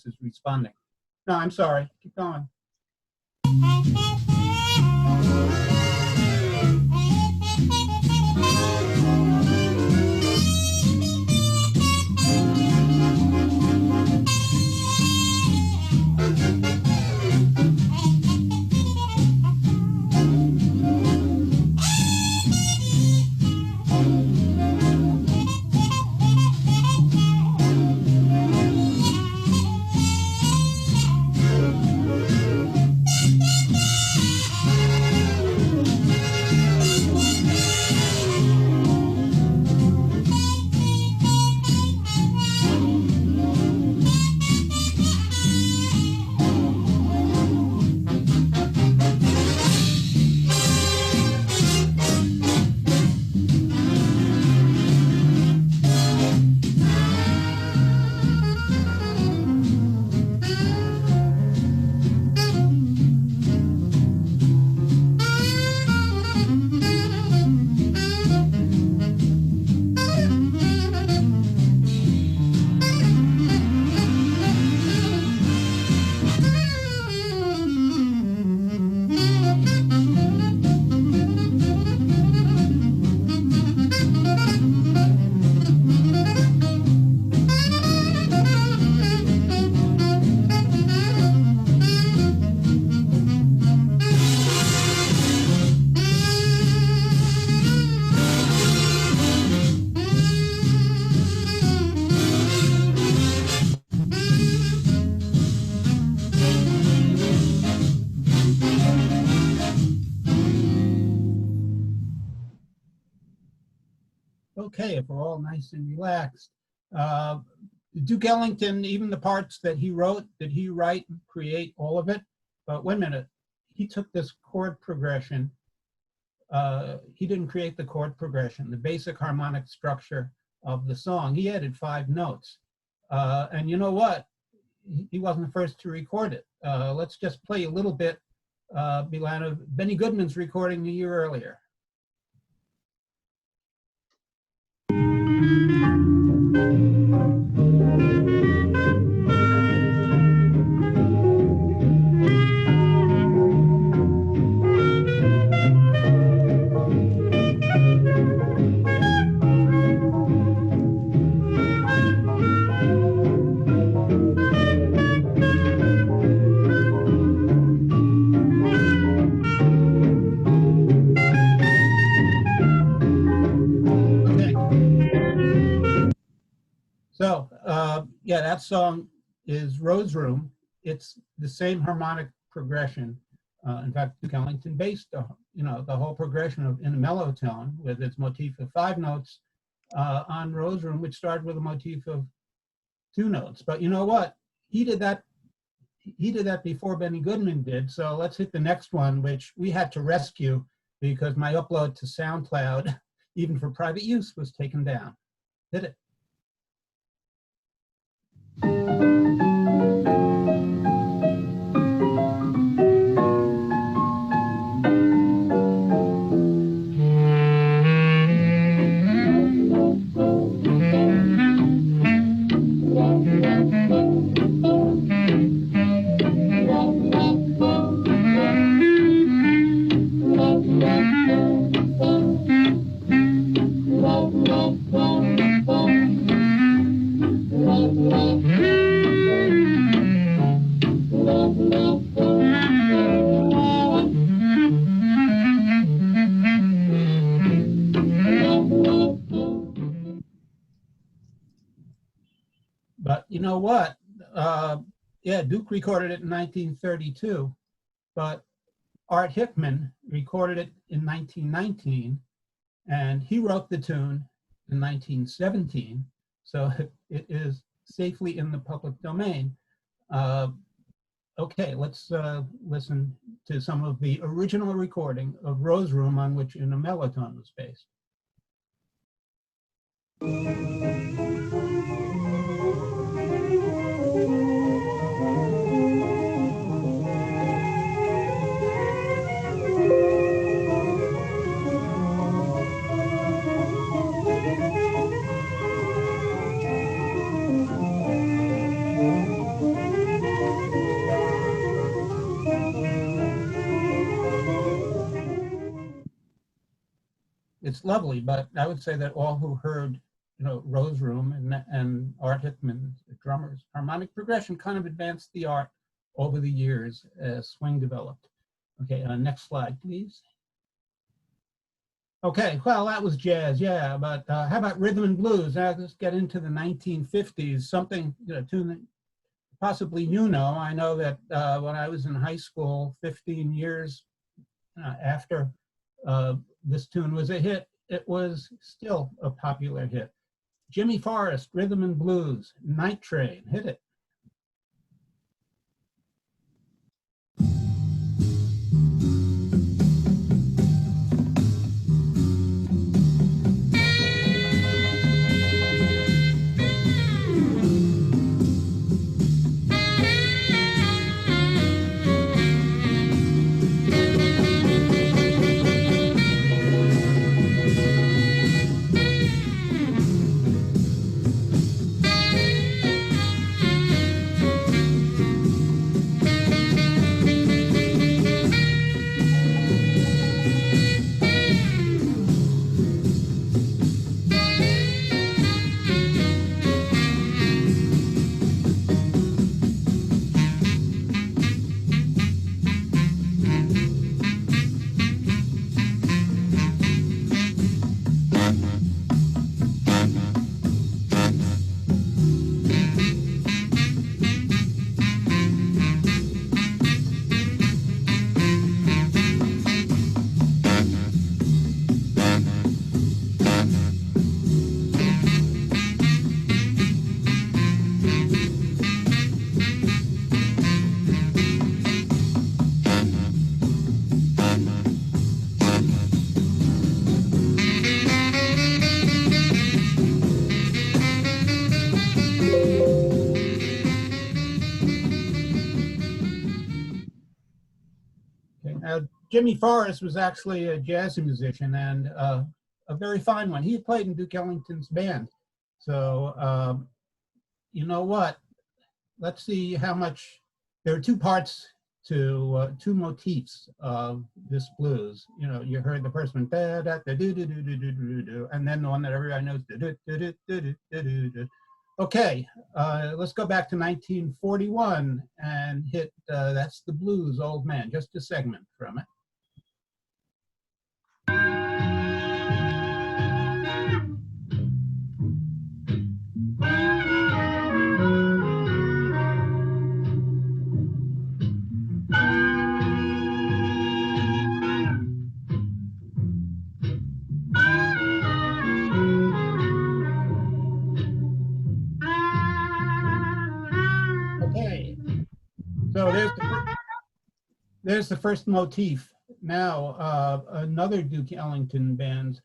Is responding. No, I'm sorry. Keep going. Okay, if we're all nice and relaxed. Duke Ellington, even the parts that he wrote, did he write and create all of it? But wait a minute, he took this chord progression. He didn't create the chord progression, the basic harmonic structure of the song. He added 5 notes. And you know what? He wasn't the first to record it. Let's just play a little bit, Bilan, of Benny Goodman's recording a year earlier. So, yeah, that song is Rose Room. It's the same harmonic progression. In fact, Duke Ellington based, the whole progression of in a mellow tone with its motif of 5 notes on Rose Room, which started with a motif of 2 notes. But you know what? He did that before Benny Goodman did. So let's hit the next one, which we had to rescue because my upload to SoundCloud, even for private use, was taken down. Hit it. But you know what? Yeah, Duke recorded it in 1932, but Art Hickman recorded it in 1919, and he wrote the tune in 1917, so it is safely in the public domain. Okay, let's listen to some of the original recording of Rose Room, on which In a Mellow Tone was based. It's lovely, but I would say that all who heard, Rose Room and Art Hickman, the drummers, harmonic progression kind of advanced the art over the years as swing developed. Okay, next slide, please. Okay, well, that was jazz, yeah, but how about rhythm and blues? Now let's get into the 1950s, something, tune that possibly I know that when I was in high school, 15 years after this tune was a hit, it was still a popular hit. Jimmy Forrest, Rhythm and Blues, Night Train, hit it. Jimmy Forrest was actually a jazz musician, and a very fine one. He played in Duke Ellington's band. So you know what? Let's see how much. There are two parts to two motifs of this blues. You know, you heard the first one, da da da do do do do do do do, and then the one that everybody knows, do do do do do do do do. Okay, let's go back to 1941 and hit That's the Blues, Old Man, just a segment from it. Okay, so there's the first motif. Now, another Duke Ellington band's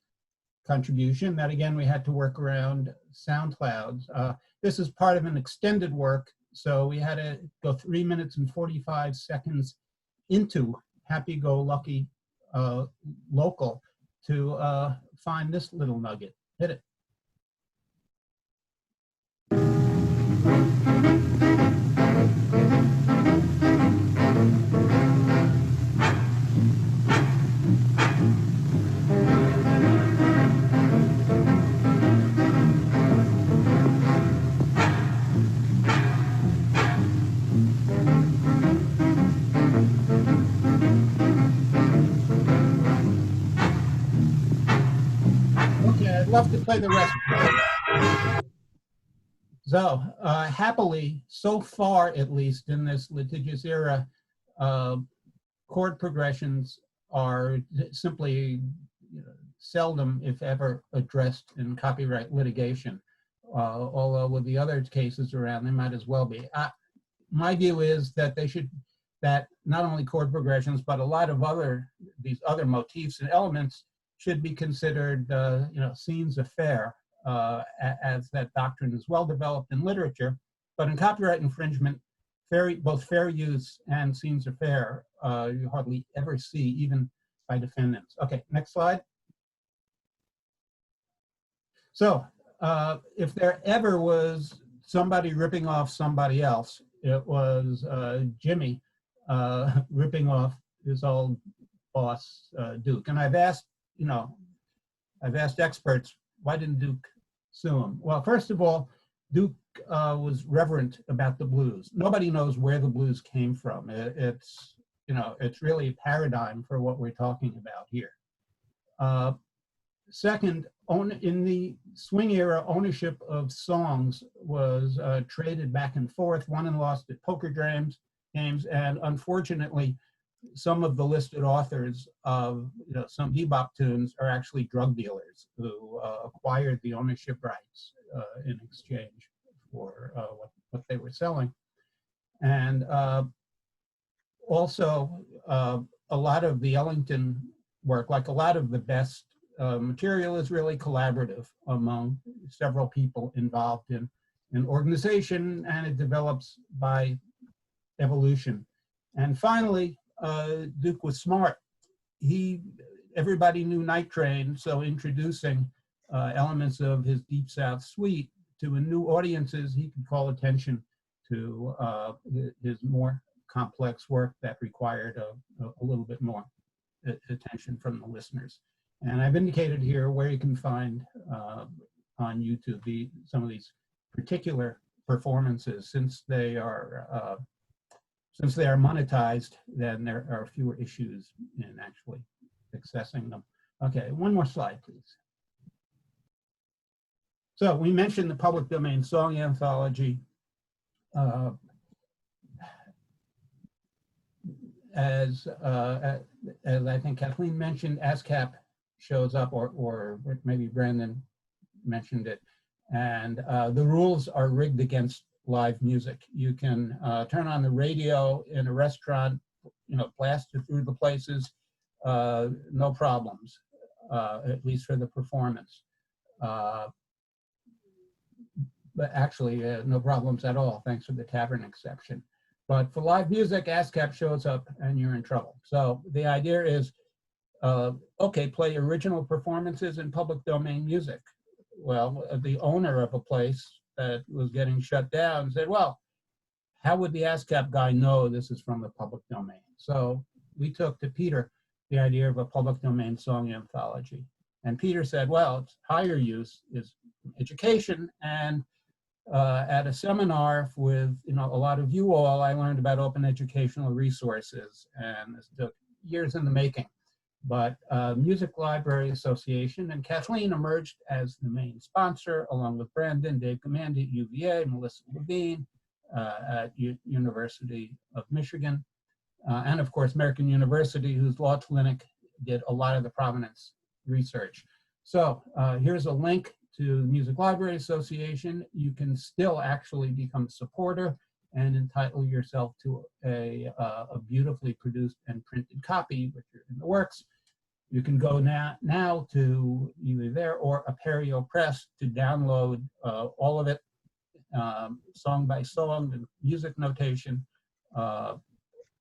contribution that, again, we had to work around SoundClouds. This is part of an extended work, so we had to go 3 minutes and 45 seconds into Happy Go Lucky Local to find this little nugget. Hit it. I'd love to play the rest. So, happily, so far at least in this litigious era, chord progressions are simply seldom, if ever, addressed in copyright litigation. Although with the other cases around, they might as well be. My view is that that not only chord progressions, but a lot of these other motifs and elements should be considered, scenes of fair, as that doctrine is well developed in literature. But in copyright infringement, both fair use and scenes of fair, you hardly ever see, even by defendants. Okay, next slide. So, if there ever was somebody ripping off somebody else, it was Jimmy ripping off his old boss, Duke. And I've asked experts, why didn't Duke sue him? Well, first of all, Duke was reverent about the blues. Nobody knows where the blues came from. It's really a paradigm for what we're talking about here. Second, in the swing era, ownership of songs was traded back and forth, won and lost at poker games, and unfortunately, some of the listed authors of some bebop tunes are actually drug dealers who acquired the ownership rights in exchange for what they were selling. And also, a lot of the Ellington work, like a lot of the best material, is really collaborative among several people involved in an organization, and it develops by evolution. And finally, Duke was smart. Everybody knew Night Train, so introducing elements of his Deep South Suite to new audiences, he could call attention to his more complex work that required a little bit more attention from the listeners. And I've indicated here where you can find on YouTube some of these particular performances. Since they are monetized, then there are fewer issues in actually accessing them. Okay, one more slide, please. So we mentioned the public domain song anthology. As I think Kathleen mentioned, ASCAP shows up, or maybe Brandon mentioned it, and the rules are rigged against live music. You can turn on the radio in a restaurant, blast it through the places, no problems, at least for the performance. But actually, no problems at all, thanks for the tavern exception. But for live music, ASCAP shows up and you're in trouble. So the idea is, okay, play original performances in public domain music. Well, the owner of a place that was getting shut down said, well, how would the ASCAP guy know this is from the public domain? So we took to Peter the idea of a public domain song anthology. And Peter said, well, it's higher use is education. And at a seminar with a lot of you all, I learned about open educational resources, and this took years in the making. But Music Library Association and Kathleen emerged as the main sponsor, along with Brandon, Dave Commandi at UVA, Melissa Levine at University of Michigan, and of course American University, whose law clinic did a lot of the provenance research. So here's a link to the Music Library Association. You can still actually become a supporter and entitle yourself to a beautifully produced and printed copy, which are in the works. You can go now to either there or Apereo Press to download all of it, song by song, and music notation,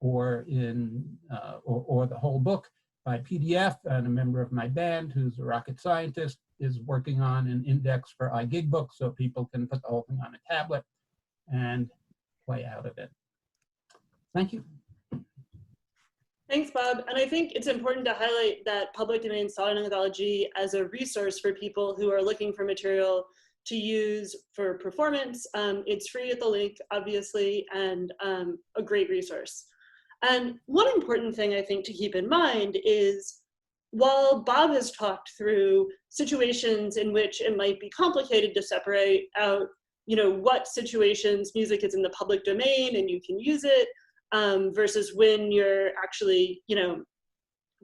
or the whole book by PDF. And a member of my band, who's a rocket scientist, is working on an index for iGigbook so people can put the whole thing on a tablet and play out of it. Thank you. Thanks, Bob. And I think it's important to highlight that public domain song anthology as a resource for people who are looking for material to use for performance. It's free at the link, obviously, and a great resource. And one important thing I think to keep in mind is, while Bob has talked through situations in which it might be complicated to separate out, what situations music is in the public domain and you can use it, versus when you're actually,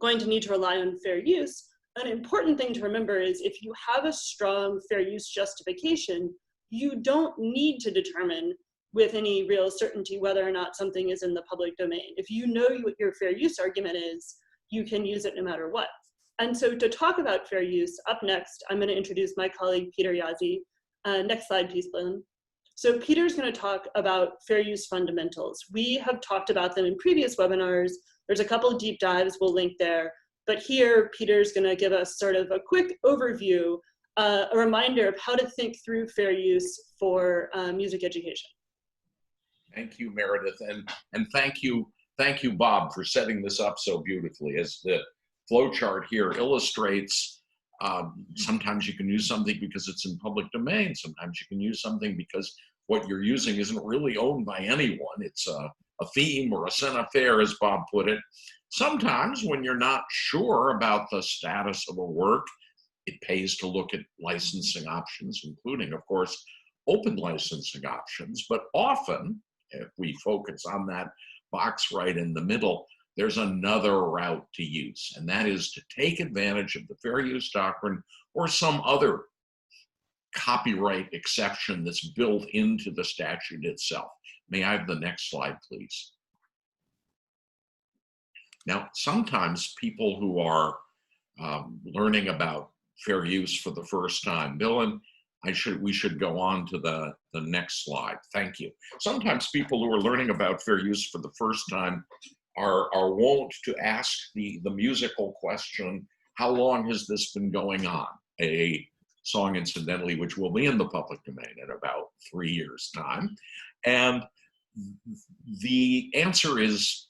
going to need to rely on fair use, an important thing to remember is if you have a strong fair use justification, you don't need to determine with any real certainty whether or not something is in the public domain. If you know what your fair use argument is, you can use it no matter what. And so to talk about fair use, up next, I'm going to introduce my colleague, Peter Jaszi. Next slide, please, Blinn. So Peter's going to talk about fair use fundamentals. We have talked about them in previous webinars. There's a couple of deep dives, we'll link there. But here, Peter's going to give us sort of a quick overview, a reminder of how to think through fair use for music education. Thank you, Meredith, and thank you, Bob, for setting this up so beautifully. As the flow chart here illustrates, sometimes you can use something because it's in public domain. Sometimes you can use something because what you're using isn't really owned by anyone. It's a theme or a scène faire, as Bob put it. Sometimes when you're not sure about the status of a work, it pays to look at licensing options, including, of course, open licensing options. But often, if we focus on that box right in the middle, there's another route to use, and that is to take advantage of the fair use doctrine or some other copyright exception that's built into the statute itself. May I have the next slide, please? Now, sometimes people who are learning about fair use for the first time, Bill, and we should go on to the next slide. Thank you. Sometimes people who are learning about fair use for the first time are wont to ask the musical question, how long has this been going on? A song, incidentally, which will be in the public domain in about 3 years' time. And the answer is,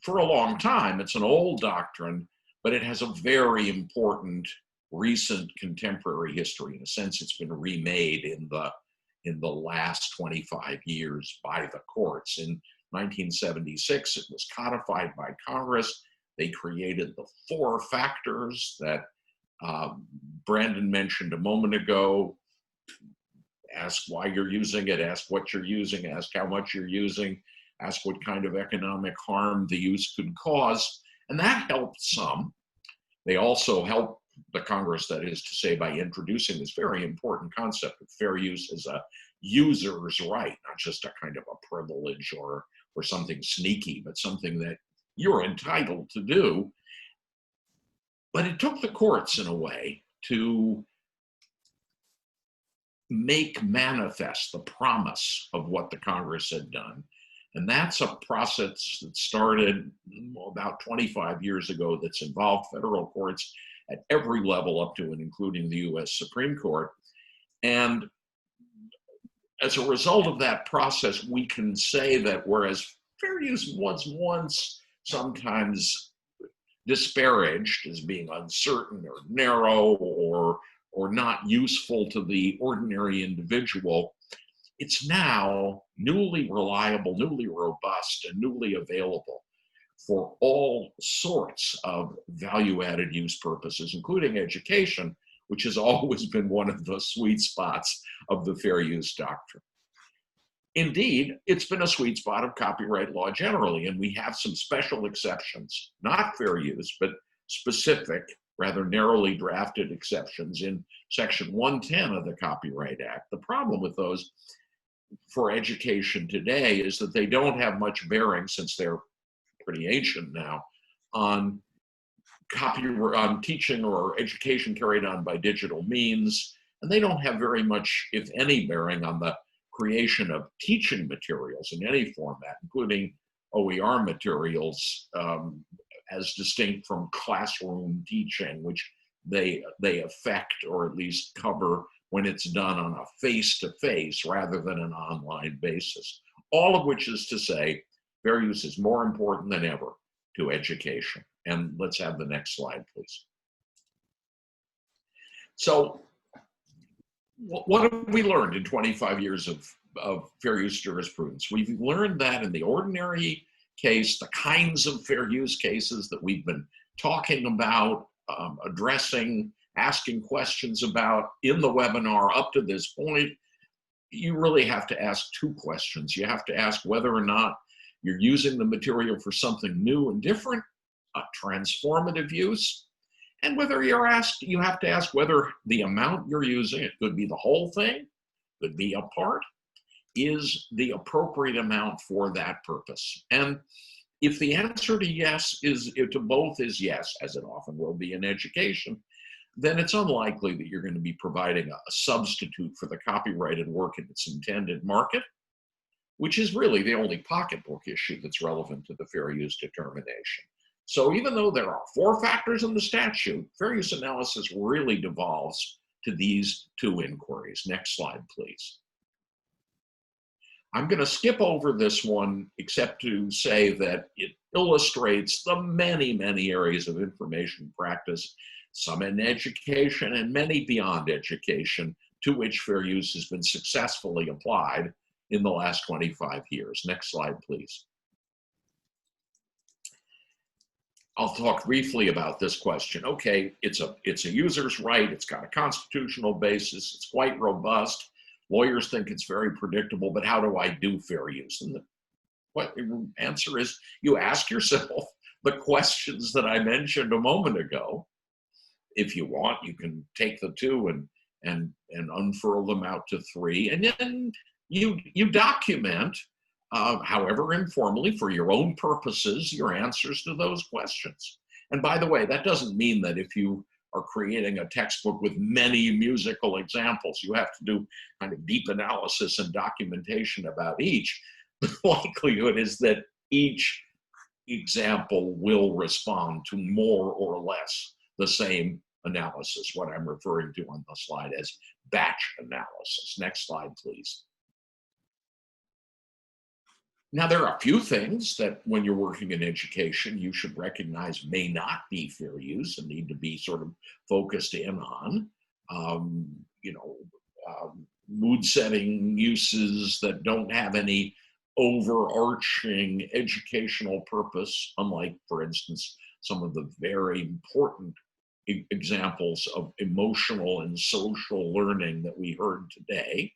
for a long time. It's an old doctrine, but it has a very important recent contemporary history. In a sense, it's been remade in the last 25 years by the courts. In 1976, it was codified by Congress. They created the 4 factors that Brandon mentioned a moment ago. Ask why you're using it, ask what you're using, ask how much you're using, ask what kind of economic harm the use could cause. And that helped some. They also helped the Congress, that is to say, by introducing this very important concept of fair use as a user's right, not just a kind of a privilege or something sneaky, but something that you're entitled to do. But it took the courts, in a way, to make manifest the promise of what the Congress had done. And that's a process that started about 25 years ago that's involved federal courts at every level up to and including the US Supreme Court. And as a result of that process, we can say that whereas fair use was once sometimes disparaged as being uncertain or narrow or not useful to the ordinary individual, it's now newly reliable, newly robust, and newly available for all sorts of value-added use purposes, including education, which has always been one of the sweet spots of the fair use doctrine. Indeed, it's been a sweet spot of copyright law generally, and we have some special exceptions, not fair use, but specific, rather narrowly drafted exceptions in Section 110 of the Copyright Act. The problem with those for education today is that they don't have much bearing, since they're pretty ancient now, on teaching or education carried on by digital means, and they don't have very much, if any, bearing on the creation of teaching materials in any format, including OER materials, as distinct from classroom teaching, which they affect or at least cover when it's done on a face-to-face rather than an online basis. All of which is to say, fair use is more important than ever to education. And let's have the next slide, please. So what have we learned in 25 years of fair use jurisprudence? We've learned that in the ordinary case, the kinds of fair use cases that we've been talking about, addressing, asking questions about in the webinar up to this point, you really have to ask two questions. You have to ask whether or not you're using the material for something new and different, a transformative use, and whether you have to ask whether the amount you're using, it could be the whole thing, could be a part, is the appropriate amount for that purpose. And if the answer to both is yes, as it often will be in education, then it's unlikely that you're going to be providing a substitute for the copyrighted work in its intended market, which is really the only pocketbook issue that's relevant to the fair use determination. So even though there are 4 factors in the statute, fair use analysis really devolves to these 2 inquiries. Next slide, please. I'm going to skip over this one, except to say that it illustrates the many, many areas of information practice, some in education and many beyond education, to which fair use has been successfully applied in the last 25 years. Next slide, please. I'll talk briefly about this question. Okay, it's a user's right. It's got a constitutional basis. It's quite robust. Lawyers think it's very predictable, but how do I do fair use? And the answer is you ask yourself the questions that I mentioned a moment ago. If you want, you can take the 2 and unfurl them out to 3, and then you document, however informally, for your own purposes, your answers to those questions. And by the way, that doesn't mean that if you are creating a textbook with many musical examples, you have to do kind of deep analysis and documentation about each. The likelihood is that each example will respond to more or less the same analysis, what I'm referring to on the slide as batch analysis. Next slide, please. Now, there are a few things that when you're working in education, you should recognize may not be fair use and need to be sort of focused in on. Mood setting uses that don't have any overarching educational purpose, unlike, for instance, some of the very important examples of emotional and social learning that we heard today.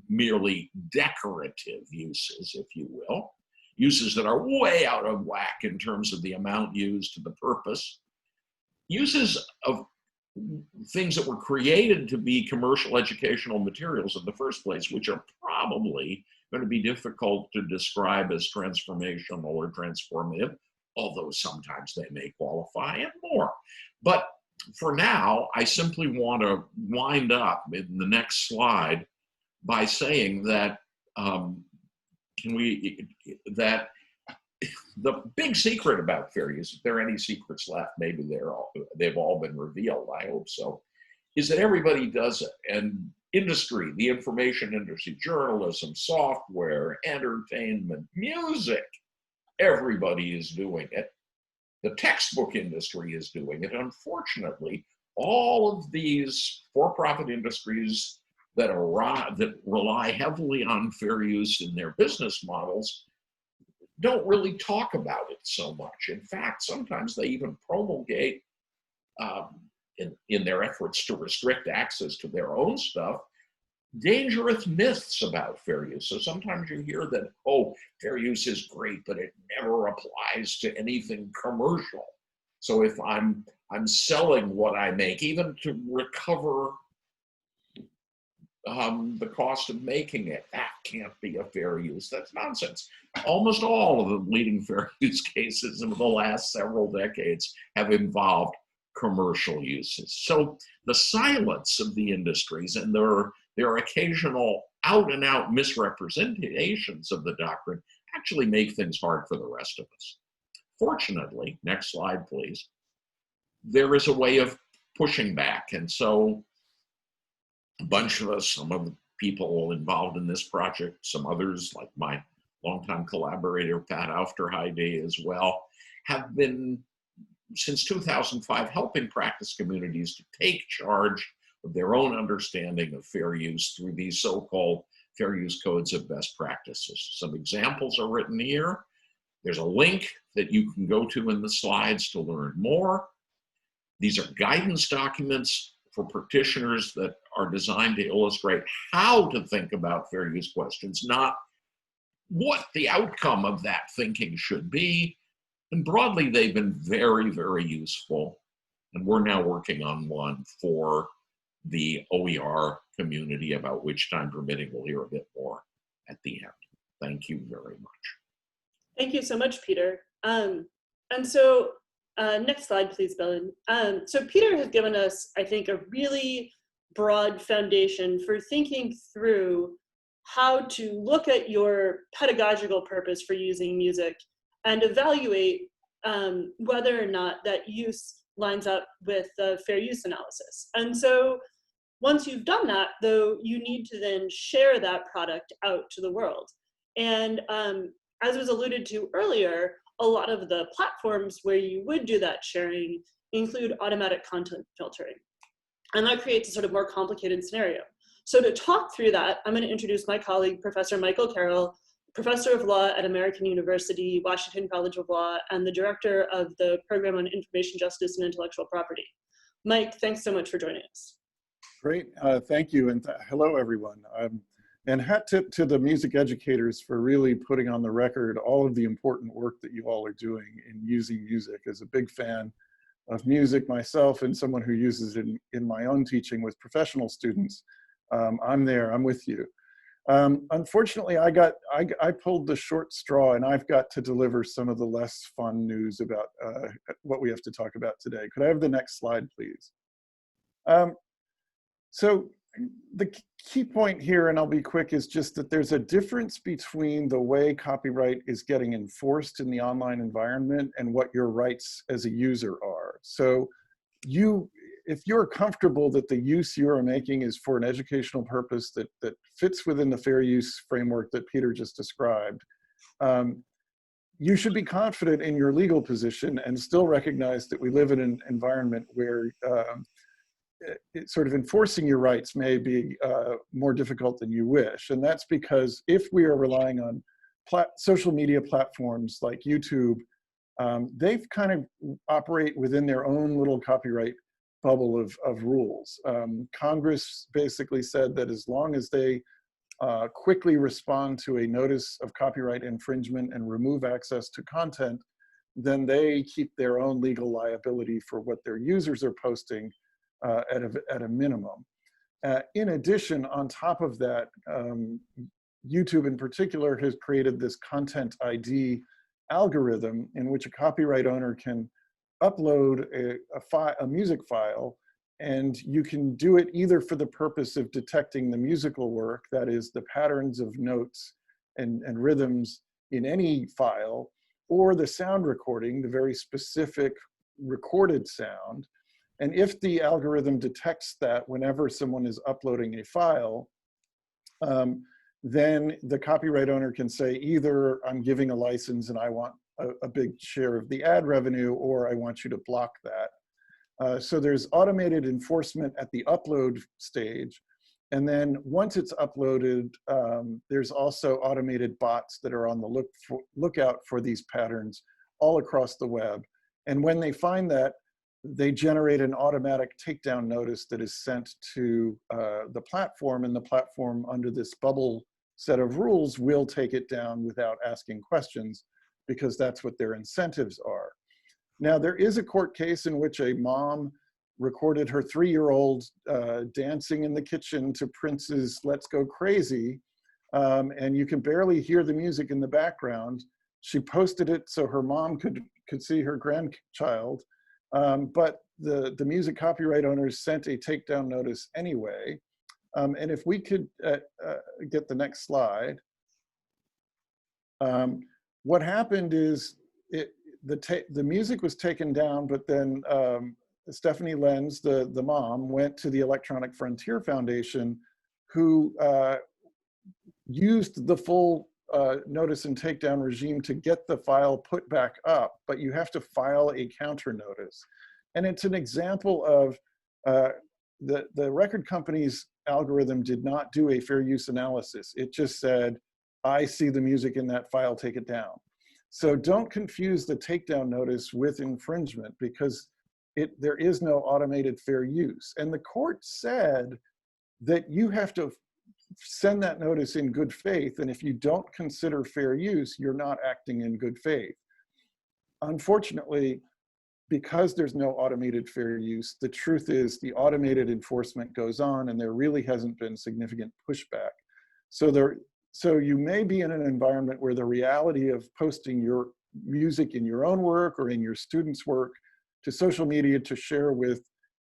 Merely decorative uses, if you will, uses that are way out of whack in terms of the amount used to the purpose, uses of things that were created to be commercial educational materials in the first place, which are probably going to be difficult to describe as transformational or transformative, although sometimes they may qualify, and more. But for now, I simply want to wind up in the next slide by saying that that the big secret about fair use, if there are any secrets left, maybe they've all been revealed, I hope so, is that everybody does it. And industry, the information industry, journalism, software, entertainment, music, everybody is doing it. The textbook industry is doing it. Unfortunately, all of these for-profit industries that rely heavily on fair use in their business models don't really talk about it so much. In fact, sometimes they even promulgate, in their efforts to restrict access to their own stuff, dangerous myths about fair use. So sometimes you hear that, oh, fair use is great, but it never applies to anything commercial. So if I'm selling what I make, even to recover the cost of making it, that can't be a fair use. That's nonsense. Almost all of the leading fair use cases in the last several decades have involved commercial uses. So the silence of the industries and their occasional out-and-out misrepresentations of the doctrine actually make things hard for the rest of us. Fortunately, next slide, please, there is a way of pushing back. And so a bunch of us, some of the people involved in this project, some others, like my longtime collaborator, Pat Aufderheide as well, have been, since 2005, helping practice communities to take charge of their own understanding of fair use through these so-called fair use codes of best practices. Some examples are written here. There's a link that you can go to in the slides to learn more. These are guidance documents for practitioners that are designed to illustrate how to think about fair use questions, not what the outcome of that thinking should be. And broadly, they've been very, very useful. And we're now working on one for the OER community, about which, time permitting, we'll hear a bit more at the end. Thank you very much. Thank you so much, Peter. And so next slide, please, Belen. So Peter has given us, I think, a really broad foundation for thinking through how to look at your pedagogical purpose for using music and evaluate whether or not that use lines up with the fair use analysis. And so once you've done that, though, you need to then share that product out to the world. And as was alluded to earlier, a lot of the platforms where you would do that sharing include automatic content filtering. And that creates a sort of more complicated scenario. So to talk through that, I'm going to introduce my colleague, Professor Michael Carroll, Professor of Law at American University, Washington College of Law, and the Director of the Program on Information Justice and Intellectual Property. Mike, thanks so much for joining us. Great, thank you, and hello everyone. And hat tip to the music educators for really putting on the record all of the important work that you all are doing in using music. As a big fan of music myself and someone who uses it in my own teaching with professional students, I'm there, I'm with you. Unfortunately, I pulled the short straw, and I've got to deliver some of the less fun news about what we have to talk about today. Could I have the next slide, please? So the key point here, and I'll be quick, is just that there's a difference between the way copyright is getting enforced in the online environment and what your rights as a user are. So if you're comfortable that the use you are making is for an educational purpose that fits within the fair use framework that Peter just described, you should be confident in your legal position and still recognize that we live in an environment where sort of enforcing your rights may be more difficult than you wish. And that's because if we are relying on social media platforms like YouTube, they've kind of operate within their own little copyright bubble of rules. Congress basically said that as long as they quickly respond to a notice of copyright infringement and remove access to content, then they keep their own legal liability for what their users are posting at a minimum. In addition, on top of that, YouTube in particular has created this content ID algorithm in which a copyright owner can upload a music file, and you can do it either for the purpose of detecting the musical work, that is the patterns of notes and rhythms in any file, or the sound recording, the very specific recorded sound. And if the algorithm detects that whenever someone is uploading a file, then the copyright owner can say either I'm giving a license and I want a big share of the ad revenue, or I want you to block that. So there's automated enforcement at the upload stage. And then once it's uploaded, there's also automated bots that are on the lookout for these patterns all across the web. And when they find that, they generate an automatic takedown notice that is sent to the platform, and the platform, under this bubble set of rules, will take it down without asking questions, because that's what their incentives are. Now, there is a court case in which a mom recorded her 3-year-old dancing in the kitchen to Prince's Let's Go Crazy, and you can barely hear the music in the background. She posted it so her mom could see her grandchild, but the music copyright owners sent a takedown notice anyway. And if we could get the next slide. What happened is the music was taken down, but then Stephanie Lenz, the mom, went to the Electronic Frontier Foundation, who used the full notice and takedown regime to get the file put back up, but you have to file a counter notice. And it's an example of the record company's algorithm did not do a fair use analysis. It just said, I see the music in that file, take it down. So don't confuse the takedown notice with infringement, because there is no automated fair use. And the court said that you have to send that notice in good faith, and if you don't consider fair use, you're not acting in good faith. Unfortunately, because there's no automated fair use, the truth is the automated enforcement goes on, and there really hasn't been significant pushback. So you may be in an environment where the reality of posting your music in your own work or in your students' work to social media to share with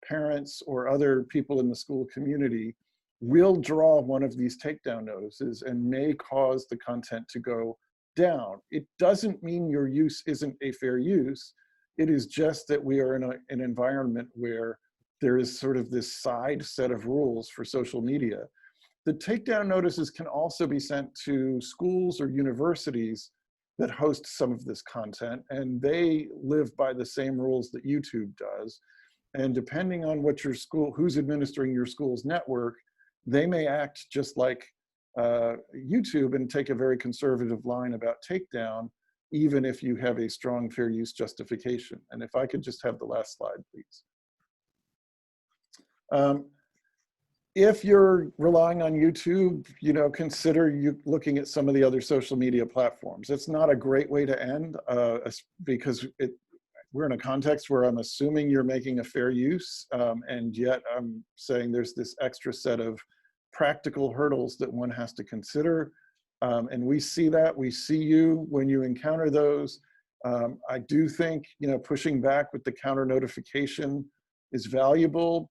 parents or other people in the school community will draw one of these takedown notices and may cause the content to go down. It doesn't mean your use isn't a fair use. It is just that we are in an environment where there is sort of this side set of rules for social media. The takedown notices can also be sent to schools or universities that host some of this content, and they live by the same rules that YouTube does. And depending on what your school, who's administering your school's network, they may act just like YouTube and take a very conservative line about takedown, even if you have a strong fair use justification. And if I could just have the last slide, please. If you're relying on YouTube, consider looking at some of the other social media platforms. It's not a great way to end because we're in a context where I'm assuming you're making a fair use, and yet I'm saying there's this extra set of practical hurdles that one has to consider. And we see that, we see you when you encounter those. I do think, pushing back with the counter notification is valuable.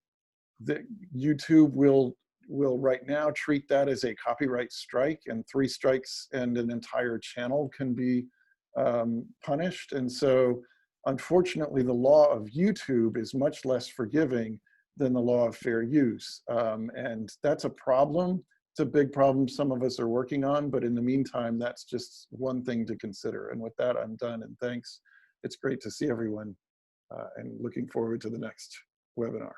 That YouTube will right now treat that as a copyright strike, and 3 strikes and an entire channel can be punished. And so unfortunately, the law of YouTube is much less forgiving than the law of fair use. And that's a problem. It's a big problem some of us are working on, but in the meantime, that's just one thing to consider. And with that, I'm done, and thanks. It's great to see everyone, and looking forward to the next webinar.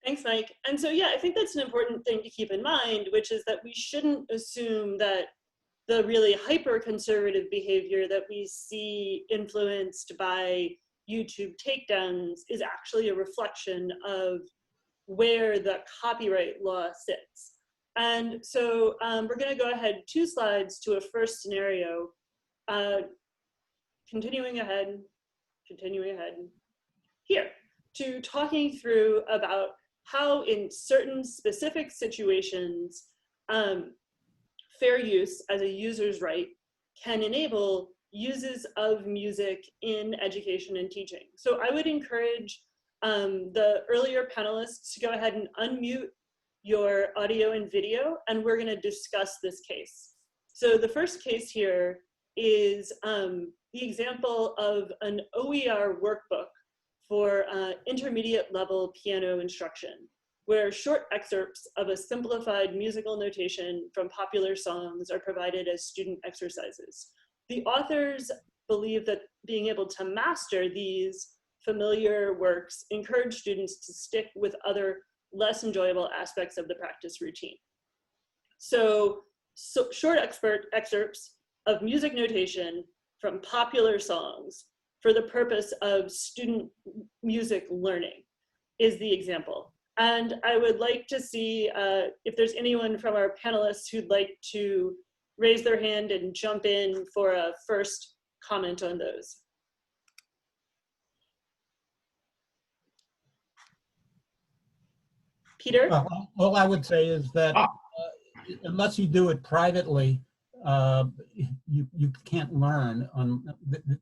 Thanks, Mike. And so, yeah, I think that's an important thing to keep in mind, which is that we shouldn't assume that the really hyper-conservative behavior that we see influenced by YouTube takedowns is actually a reflection of where the copyright law sits. And so we're going to go ahead 2 slides to a first scenario. Continuing ahead, here, to talking through about how in certain specific situations, fair use as a user's right can enable uses of music in education and teaching. So I would encourage the earlier panelists to go ahead and unmute your audio and video, and we're going to discuss this case. So the first case here is the example of an OER workbook for intermediate level piano instruction, where short excerpts of a simplified musical notation from popular songs are provided as student exercises. The authors believe that being able to master these familiar works encourage students to stick with other less enjoyable aspects of the practice routine. So short excerpts of music notation from popular songs for the purpose of student music learning is the example. And I would like to see if there's anyone from our panelists who'd like to raise their hand and jump in for a first comment on those. Peter? All I would say is that unless you do it privately, you can't learn.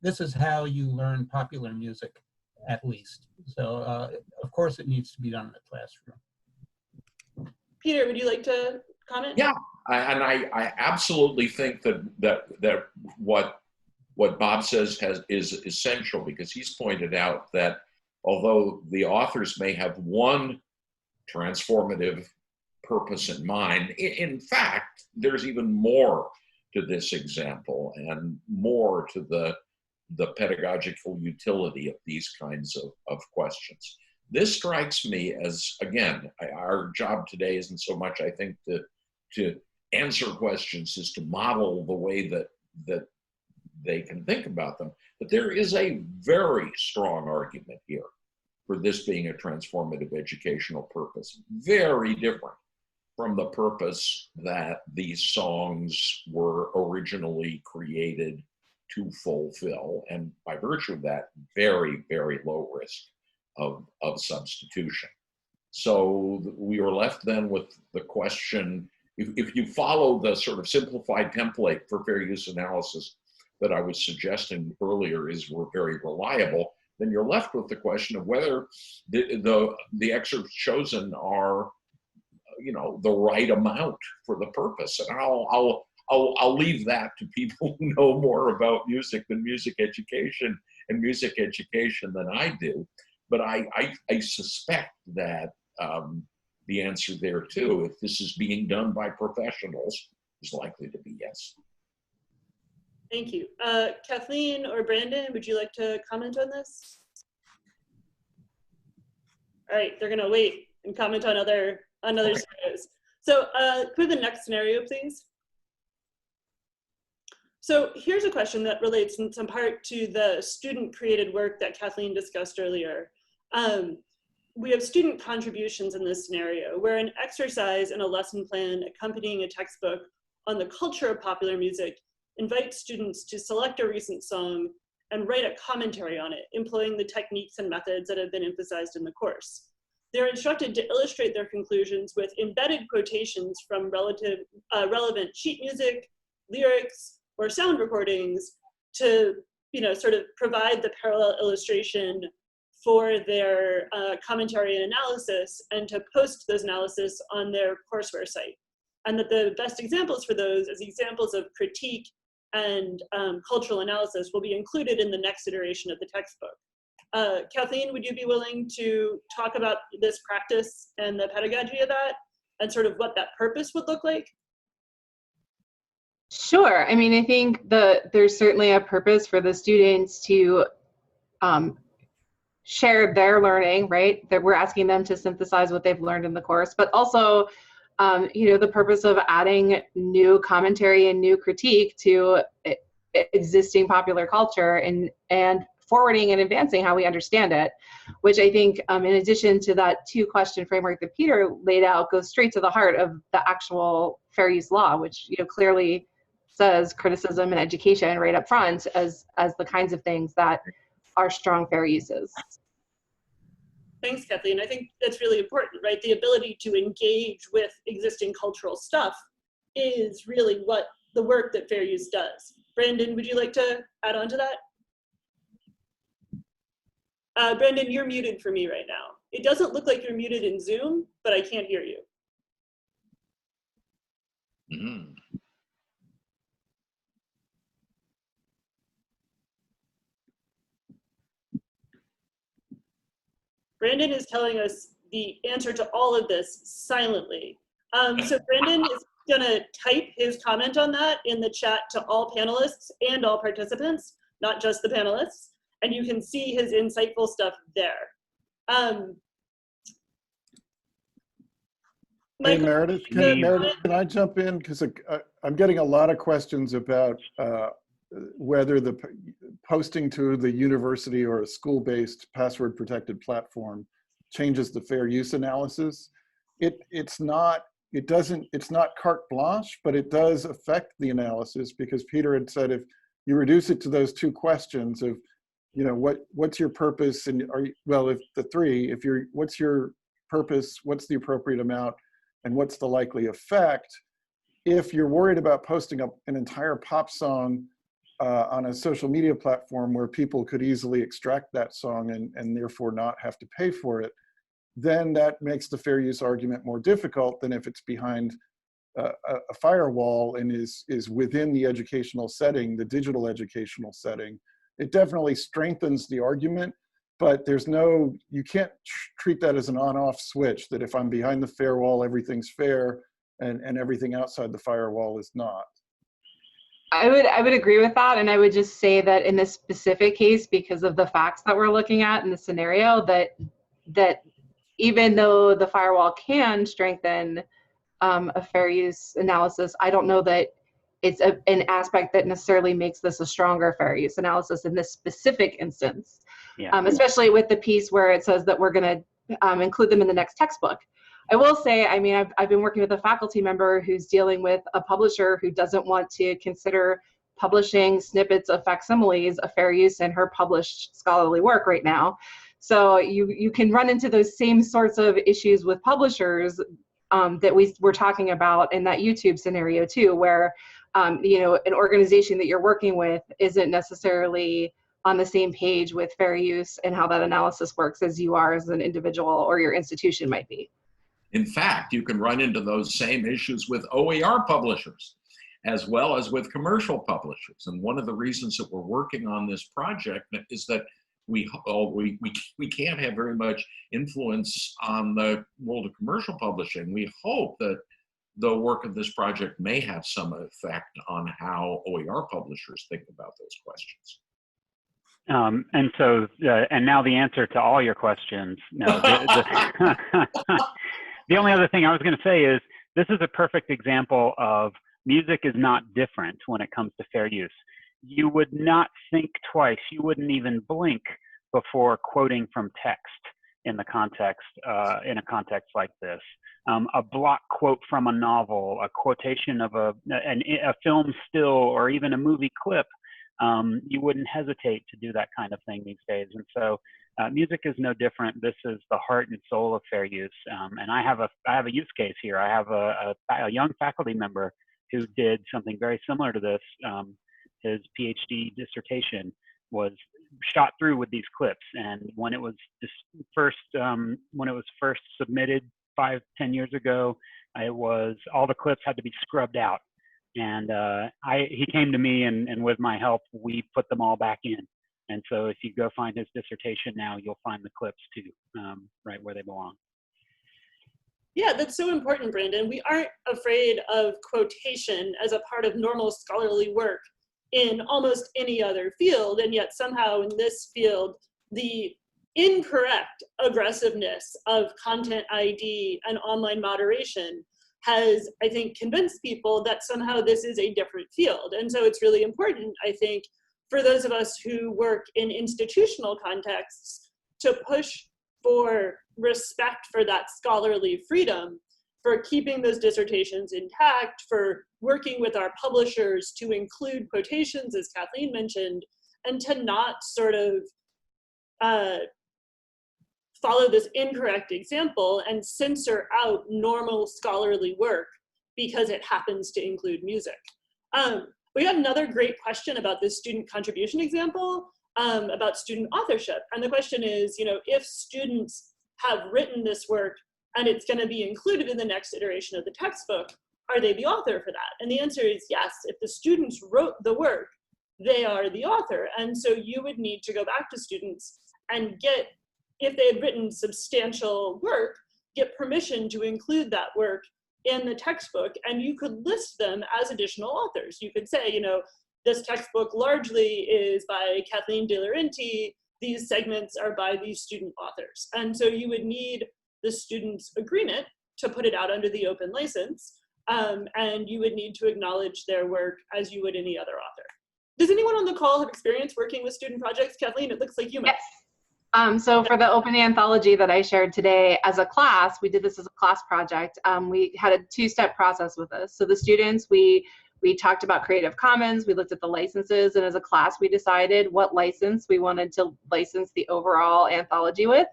This is how you learn popular music, at least. So of course it needs to be done in the classroom. Peter, would you like to comment? Yeah, I absolutely think that what Bob says is essential, because he's pointed out that although the authors may have one transformative purpose in mind, in fact, there's even more to this example and more to the pedagogical utility of these kinds of questions. This strikes me as, again, our job today isn't so much, I think, to answer questions, is to model the way that they can think about them. But there is a very strong argument here for this being a transformative educational purpose, very different from the purpose that these songs were originally created to fulfill, and by virtue of that, very, very low risk of substitution. So we are left then with the question, if you follow the sort of simplified template for fair use analysis that I was suggesting earlier were very reliable, then you're left with the question of whether the excerpts chosen are, the right amount for the purpose. And I'll leave that to people who know more about music than music education than I do. But I suspect that the answer there too, if this is being done by professionals, is likely to be yes. Thank you. Kathleen or Brandon, would you like to comment on this? All right, they're gonna wait and comment on other scenarios. So for the next scenario, please. So here's a question that relates in some part to the student created work that Kathleen discussed earlier. We have student contributions in this scenario, where an exercise in a lesson plan accompanying a textbook on the culture of popular music invites students to select a recent song and write a commentary on it, employing the techniques and methods that have been emphasized in the course. They're instructed to illustrate their conclusions with embedded quotations from relevant sheet music, lyrics, or sound recordings to, sort of provide the parallel illustration for their commentary and analysis, and to post those analysis on their courseware site. And that the best examples for those as examples of critique and cultural analysis will be included in the next iteration of the textbook. Kathleen, would you be willing to talk about this practice and the pedagogy of that, and sort of what that purpose would look like? Sure. I mean, I think there's certainly a purpose for the students to share their learning, right? That we're asking them to synthesize what they've learned in the course, but also, the purpose of adding new commentary and new critique to existing popular culture and forwarding and advancing how we understand it, which I think, in addition to that two-question framework that Peter laid out, goes straight to the heart of the actual fair use law, which clearly says criticism and education right up front as the kinds of things that are strong fair uses. Thanks, Kathleen. I think that's really important, right? The ability to engage with existing cultural stuff is really what the work that fair use does. Brandon, would you like to add on to that? Brandon, you're muted for me right now. It doesn't look like you're muted in Zoom, but I can't hear you. Brandon is telling us the answer to all of this silently. So Brandon is gonna type his comment on that in the chat to all panelists and all participants, not just the panelists, and you can see his insightful stuff there. Hey, Michael, Meredith, can I jump in? Because I'm getting a lot of questions about whether the posting to the university or a school-based password protected platform changes the fair use analysis. It's not carte blanche, but it does affect the analysis, because Peter had said if you reduce it to those two questions of, you know, what's your purpose, and what's your purpose, what's the appropriate amount, and what's the likely effect. If you're worried about posting up an entire pop song on a social media platform where people could easily extract that song and therefore not have to pay for it, then that makes the fair use argument more difficult than if it's behind a firewall and is within the educational setting, the digital educational setting. It definitely strengthens the argument, but you can't treat that as an on-off switch, that if I'm behind the firewall, everything's fair, and everything outside the firewall is not. I would agree with that, and I would just say that in this specific case, because of the facts that we're looking at in the scenario, that even though the firewall can strengthen a fair use analysis, I don't know that it's an aspect that necessarily makes this a stronger fair use analysis in this specific instance. Yeah. Especially with the piece where it says that we're going to include them in the next textbook. I will say, I mean, I've been working with a faculty member who's dealing with a publisher who doesn't want to consider publishing snippets of facsimiles a fair use in her published scholarly work right now. So you can run into those same sorts of issues with publishers that we're talking about in that YouTube scenario too, where you know, an organization that you're working with isn't necessarily on the same page with fair use and how that analysis works as you are as an individual or your institution might be. In fact, you can run into those same issues with OER publishers as well as with commercial publishers. And one of the reasons that we're working on this project is that we can't have very much influence on the world of commercial publishing. We hope that the work of this project may have some effect on how OER publishers think about those questions. And so, and now the answer to all your questions. No, the only other thing I was going to say is this is a perfect example of music is not different when it comes to fair use. You would not think twice. You wouldn't even blink before quoting from text in the context, in a context like this. A block quote from a novel, a quotation of a film still, or even a movie clip. You wouldn't hesitate to do that kind of thing these days. And so music is no different. This is the heart and soul of fair use. And I have a use case here. I have a young faculty member who did something very similar to this. His PhD dissertation was shot through with these clips. And when it was first submitted 5-10 years ago, all the clips had to be scrubbed out. And he came to me, and with my help, we put them all back in. And so if you go find his dissertation now, you'll find the clips too, right where they belong. Yeah, that's so important, Brandon. We aren't afraid of quotation as a part of normal scholarly work in almost any other field, and yet somehow in this field, the incorrect aggressiveness of content ID and online moderation has, I think, convinced people that somehow this is a different field. And so it's really important, I think, for those of us who work in institutional contexts to push for respect for that scholarly freedom, for keeping those dissertations intact, for working with our publishers to include quotations, as Kathleen mentioned, and to not sort of follow this incorrect example and censor out normal scholarly work because it happens to include music. We got another great question about this student contribution example, about student authorship. And the question is, you know, if students have written this work and it's going to be included in the next iteration of the textbook, are they the author for that? And the answer is yes. If the students wrote the work, they are the author. And so you would need to go back to students and get if they had written substantial work, get permission to include that work in the textbook, and you could list them as additional authors. You could say, you know, this textbook largely is by Kathleen De Laurenti, these segments are by these student authors. And so you would need the student's agreement to put it out under the open license, and you would need to acknowledge their work as you would any other author. Does anyone on the call have experience working with student projects? Kathleen, it looks like you might. Yes. So for the open anthology that I shared today as a class, we did this as a class project. We had a two-step process with this. So the students, we talked about Creative Commons, we looked at the licenses, and as a class we decided what license we wanted to license the overall anthology with.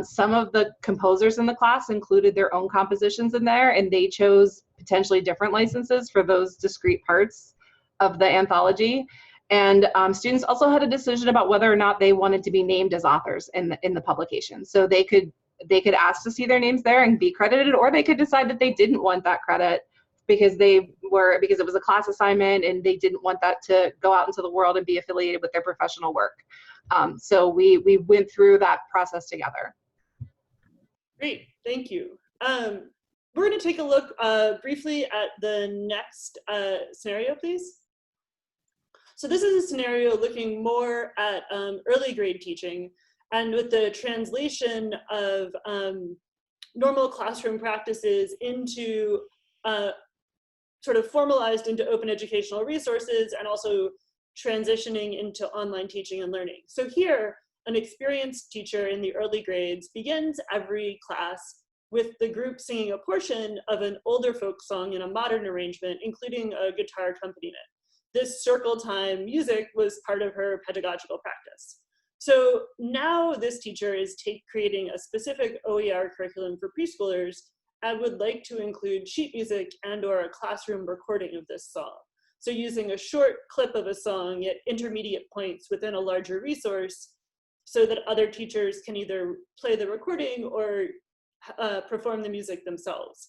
Some of the composers in the class included their own compositions in there, and they chose potentially different licenses for those discrete parts of the anthology. And students also had a decision about whether or not they wanted to be named as authors in the publication. So they could ask to see their names there and be credited, or they could decide that they didn't want that credit because it was a class assignment and they didn't want that to go out into the world and be affiliated with their professional work. So we went through that process together. Great, thank you. We're going to take a look briefly at the next scenario, please. So this is a scenario looking more at early grade teaching, and with the translation of normal classroom practices into sort of formalized into open educational resources, and also transitioning into online teaching and learning. So here, an experienced teacher in the early grades begins every class with the group singing a portion of an older folk song in a modern arrangement, including a guitar accompaniment. This circle time music was part of her pedagogical practice. So now this teacher is creating a specific OER curriculum for preschoolers and would like to include sheet music and/or a classroom recording of this song. So using a short clip of a song at intermediate points within a larger resource so that other teachers can either play the recording or perform the music themselves.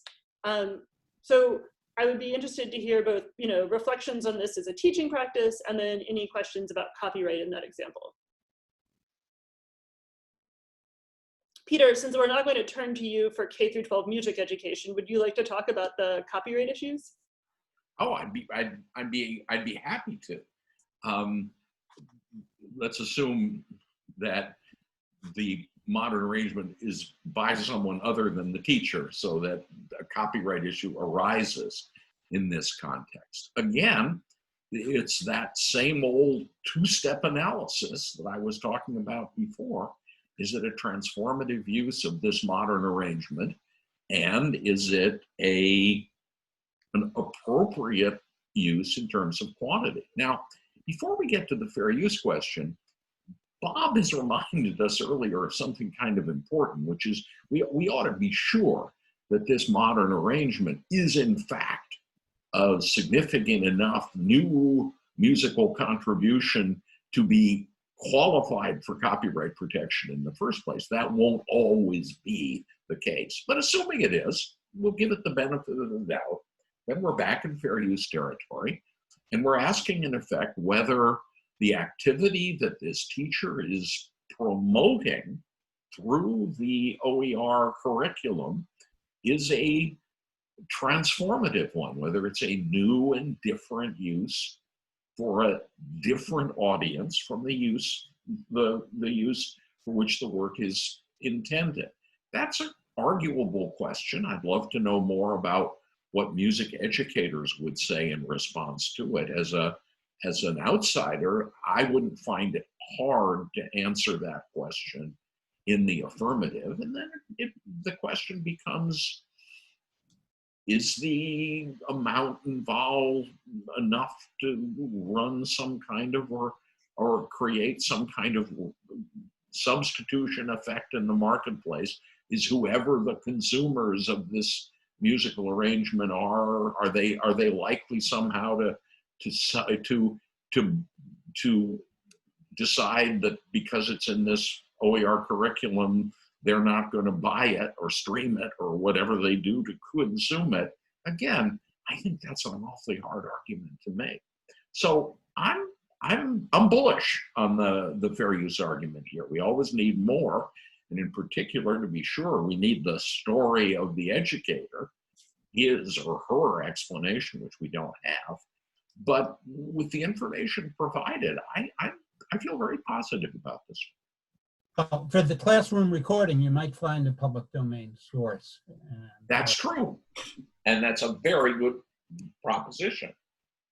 So I would be interested to hear both, reflections on this as a teaching practice, and then any questions about copyright in that example. Peter, since we're not going to turn to you for K through 12 music education, would you like to talk about the copyright issues? Oh, I'd be happy to. Let's assume that the modern arrangement is by someone other than the teacher, so that a copyright issue arises in this context. Again, it's that same old two-step analysis that I was talking about before. Is it a transformative use of this modern arrangement? And is it an appropriate use in terms of quantity? Now, before we get to the fair use question, Bob has reminded us earlier of something kind of important, which is we ought to be sure that this modern arrangement is in fact a significant enough new musical contribution to be qualified for copyright protection in the first place. That won't always be the case. But assuming it is, we'll give it the benefit of the doubt. Then we're back in fair use territory, and we're asking in effect whether the activity that this teacher is promoting through the OER curriculum is a transformative one, whether it's a new and different use for a different audience from the use for which the work is intended. That's an arguable question. I'd love to know more about what music educators would say in response to it. As an outsider, I wouldn't find it hard to answer that question in the affirmative. And then the question becomes, is the amount involved enough to run some kind of or create some kind of substitution effect in the marketplace? Is whoever the consumers of this musical arrangement are they likely somehow to decide that because it's in this OER curriculum, they're not going to buy it or stream it or whatever they do to consume it? Again, I think that's an awfully hard argument to make. So I'm I'm bullish on the fair use argument here. We always need more, and in particular, to be sure, we need the story of the educator, his or her explanation, which we don't have. But with the information provided, I feel very positive about this. Well, for the classroom recording, you might find a public domain source. That's true. And that's a very good proposition.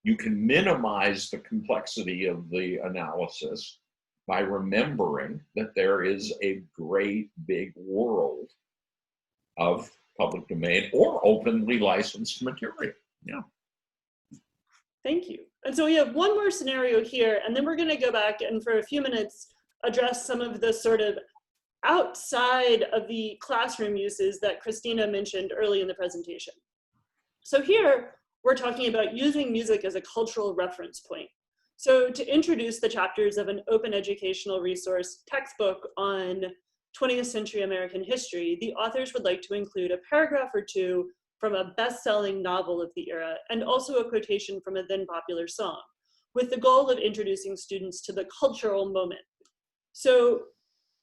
You can minimize the complexity of the analysis by remembering that there is a great big world of public domain or openly licensed material. Yeah. Thank you. And so we have one more scenario here, and then we're going to go back and for a few minutes address some of the sort of outside of the classroom uses that Christina mentioned early in the presentation. So here, we're talking about using music as a cultural reference point. So to introduce the chapters of an open educational resource textbook on 20th century American history, the authors would like to include a paragraph or two from a best-selling novel of the era, and also a quotation from a then popular song, with the goal of introducing students to the cultural moment. So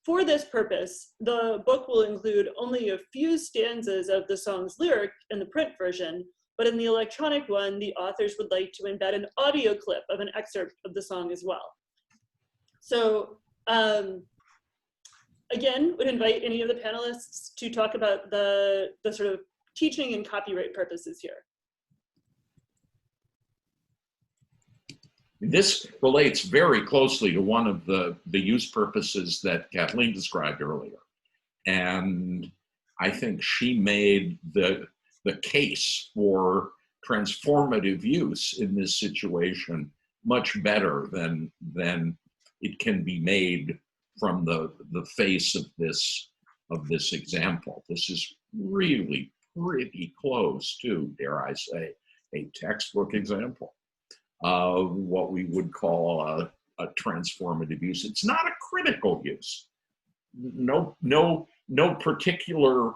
for this purpose, the book will include only a few stanzas of the song's lyric in the print version, but in the electronic one, the authors would like to embed an audio clip of an excerpt of the song as well. So again, would invite any of the panelists to talk about the sort of teaching and copyright purposes here. This relates very closely to one of the use purposes that Kathleen described earlier. And I think she made the case for transformative use in this situation much better than it can be made from the face of this example. This is really pretty close to, dare I say, a textbook example of what we would call a transformative use. It's not a critical use. No particular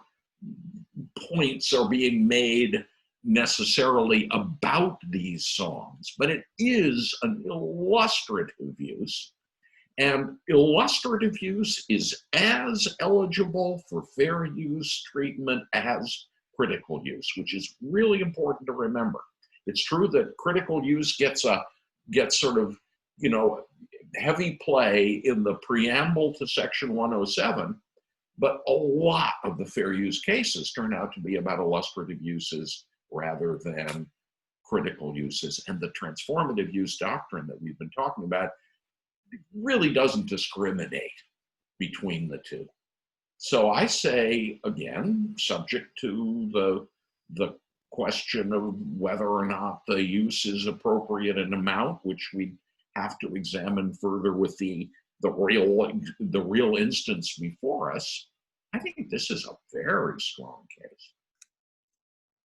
points are being made necessarily about these songs, but it is an illustrative use. And illustrative use is as eligible for fair use treatment as critical use, which is really important to remember. It's true that critical use gets sort of, heavy play in the preamble to Section 107, but a lot of the fair use cases turn out to be about illustrative uses rather than critical uses. And the transformative use doctrine that we've been talking about really doesn't discriminate between the two. So I say, again, subject to the question of whether or not the use is appropriate in amount, which we have to examine further with the real instance before us, I think this is a very strong case.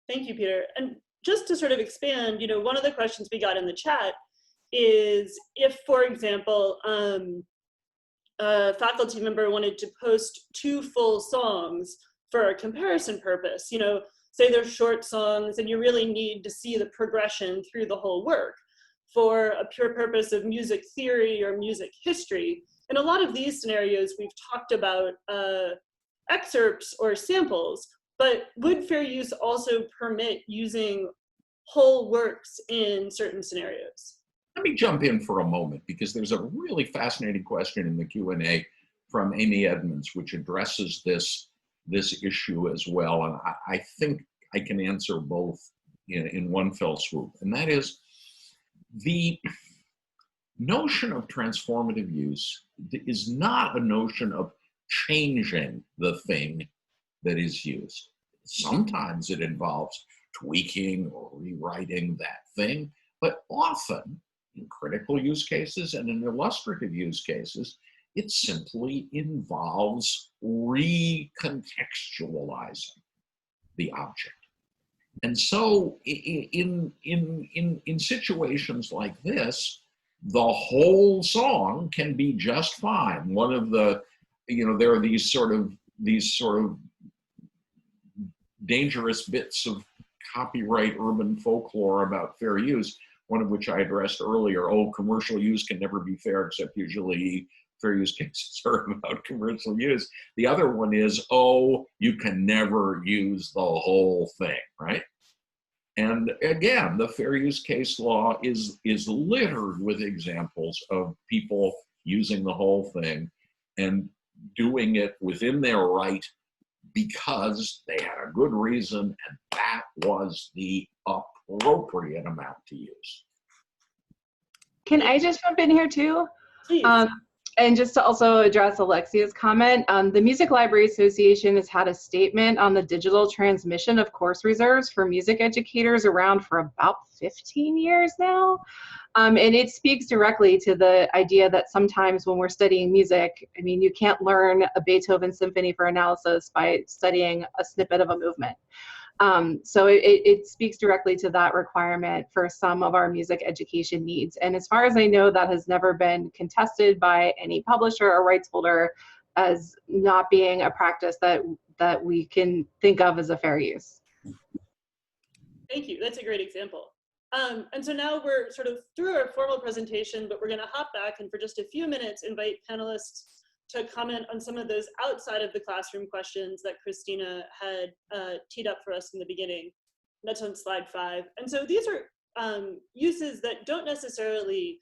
Thank you, Peter. And just to sort of expand, one of the questions we got in the chat is if, for example, a faculty member wanted to post 2 full songs for a comparison purpose, say they're short songs and you really need to see the progression through the whole work for a pure purpose of music theory or music history. In a lot of these scenarios, we've talked about excerpts or samples, but would fair use also permit using whole works in certain scenarios? Let me jump in for a moment because there's a really fascinating question in the Q&A from Amy Edmonds, which addresses this issue as well. And I think I can answer both in one fell swoop. And that is the notion of transformative use is not a notion of changing the thing that is used. Sometimes it involves tweaking or rewriting that thing, but often in critical use cases and in illustrative use cases, it simply involves recontextualizing the object. And so in situations like this, the whole song can be just fine. One of the, there are these sort of dangerous bits of copyright urban folklore about fair use. one of which I addressed earlier. Oh, commercial use can never be fair, except usually fair use cases are about commercial use. The other one is, oh, you can never use the whole thing, right? And again, the fair use case law is littered with examples of people using the whole thing and doing it within their right because they had a good reason and that was the appropriate amount to use. Can I just jump in here too? Please. And just to also address Alexia's comment, the Music Library Association has had a statement on the digital transmission of course reserves for music educators around for about 15 years now. And it speaks directly to the idea that sometimes when we're studying music, I mean, you can't learn a Beethoven symphony for analysis by studying a snippet of a movement. So it speaks directly to that requirement for some of our music education needs. And as far as I know, that has never been contested by any publisher or rights holder as not being a practice that we can think of as a fair use. Thank you. That's a great example. And so now we're sort of through our formal presentation, but we're going to hop back and for just a few minutes invite panelists to comment on some of those outside of the classroom questions that Christina had teed up for us in the beginning. That's on slide 5. And so these are uses that don't necessarily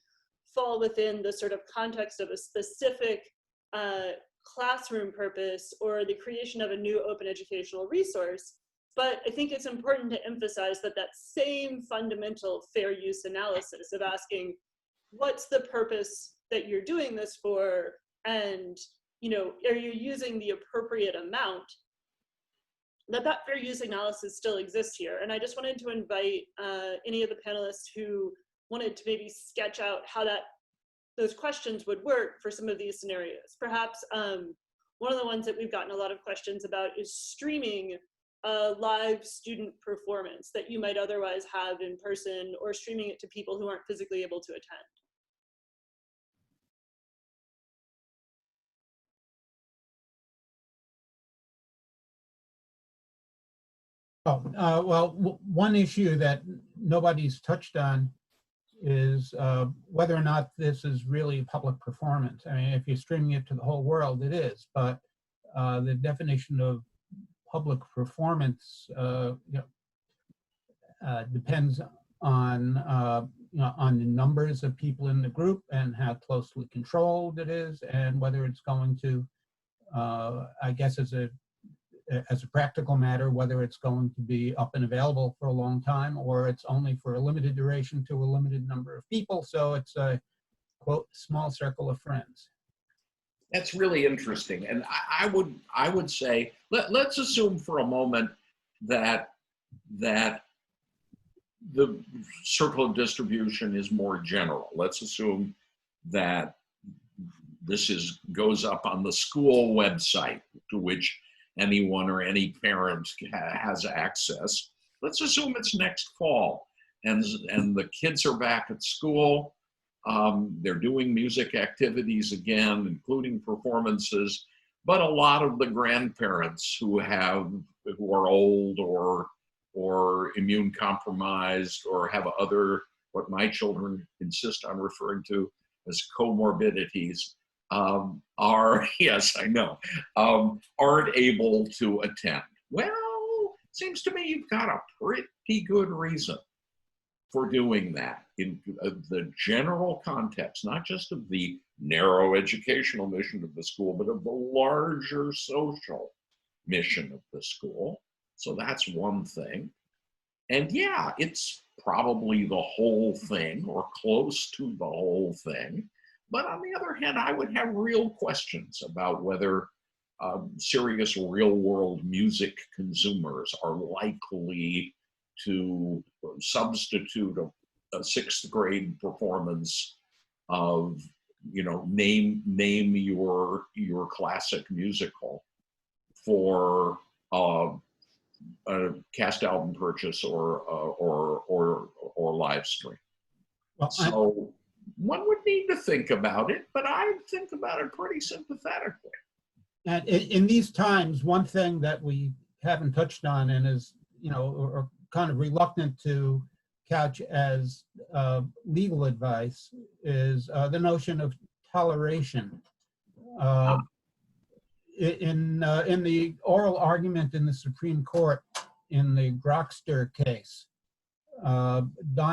fall within the sort of context of a specific classroom purpose or the creation of a new open educational resource. But I think it's important to emphasize that that same fundamental fair use analysis of asking, what's the purpose that you're doing this for? And, you know, are you using the appropriate amount? That fair use analysis still exists here. And I just wanted to invite any of the panelists who wanted to maybe sketch out how those questions would work for some of these scenarios. Perhaps one of the ones that we've gotten a lot of questions about is streaming a live student performance that you might otherwise have in person, or streaming it to people who aren't physically able to attend. Well, one issue that nobody's touched on is whether or not this is really public performance. I mean, if you're streaming it to the whole world, it is, but the definition of public performance depends on on the numbers of people in the group and how closely controlled it is, and whether it's going to, I guess, as a practical matter, whether it's going to be up and available for a long time or it's only for a limited duration to a limited number of people. So it's a, quote, small circle of friends. That's really interesting. And I would say, let's assume for a moment that the circle of distribution is more general. Let's assume that this goes up on the school website to which anyone or any parent has access. Let's assume it's next fall and the kids are back at school. They're doing music activities again, including performances, but a lot of the grandparents who are old or immune compromised or have other, what my children insist on referring to as comorbidities, yes, I know, aren't able to attend. Well, seems to me you've got a pretty good reason for doing that in the general context, not just of the narrow educational mission of the school, but of the larger social mission of the school. So that's one thing. And yeah, it's probably the whole thing or close to the whole thing. But on the other hand, I would have real questions about whether serious real-world music consumers are likely to substitute a sixth grade performance of, name your classic musical for a cast album purchase or live stream. Well, so one would need to think about it, but I think about it pretty sympathetically. And in these times, one thing that we haven't touched on and is, are kind of reluctant to couch as legal advice is the notion of toleration. In the oral argument in the Supreme Court in the Grokster case, Don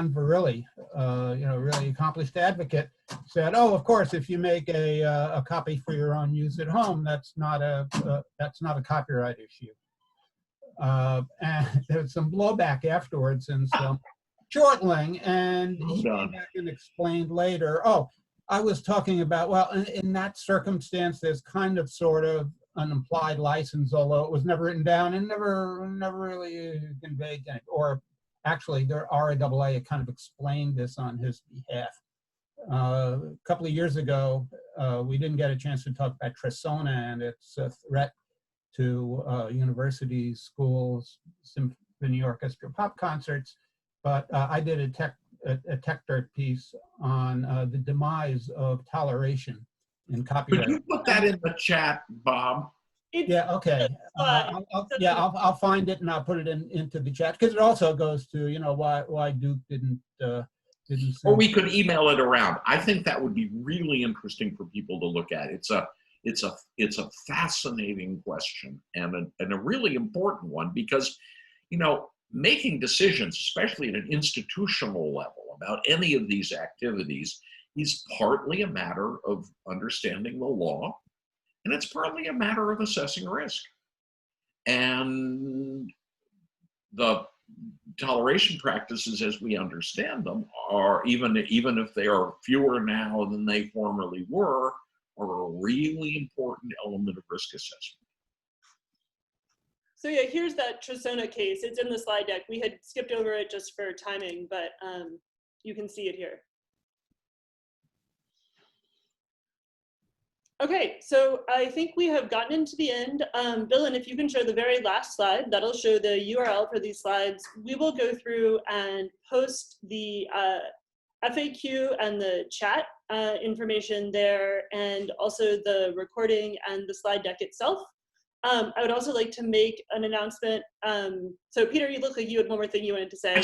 Verrilli, really accomplished advocate, said, "Oh, of course, if you make a copy for your own use at home, that's not a copyright issue." And there was some blowback afterwards and some chortling, and he came back and explained later, "Oh, I was talking about, well, in that circumstance, there's kind of sort of an implied license, although it was never written down and never really conveyed, or actually, the RIAA kind of explained this on his behalf." A couple of years ago, we didn't get a chance to talk about Tresona and its threat to universities, schools, symphony orchestra, pop concerts, but I did a Techdirt piece on the demise of toleration in copyright. Could you put that in the chat, Bob? Yeah, okay. I'll find it and I'll put it into the chat, because it also goes to, why Duke didn't Or we could email it around. I think that would be really interesting for people to look at. It's a fascinating question and a really important one, because, making decisions, especially at an institutional level, about any of these activities is partly a matter of understanding the law, and it's partly a matter of assessing risk. And the toleration practices, as we understand them, are, even if they are fewer now than they formerly were, are a really important element of risk assessment. So yeah, here's that Tresona case. It's in the slide deck. We had skipped over it just for timing, but you can see it here. Okay, so I think we have gotten into the end. Bill, and if you can show the very last slide, that'll show the URL for these slides. We will go through and post the FAQ and the chat information there, and also the recording and the slide deck itself. I would also like to make an announcement. So Peter, you look like you had one more thing you wanted to say.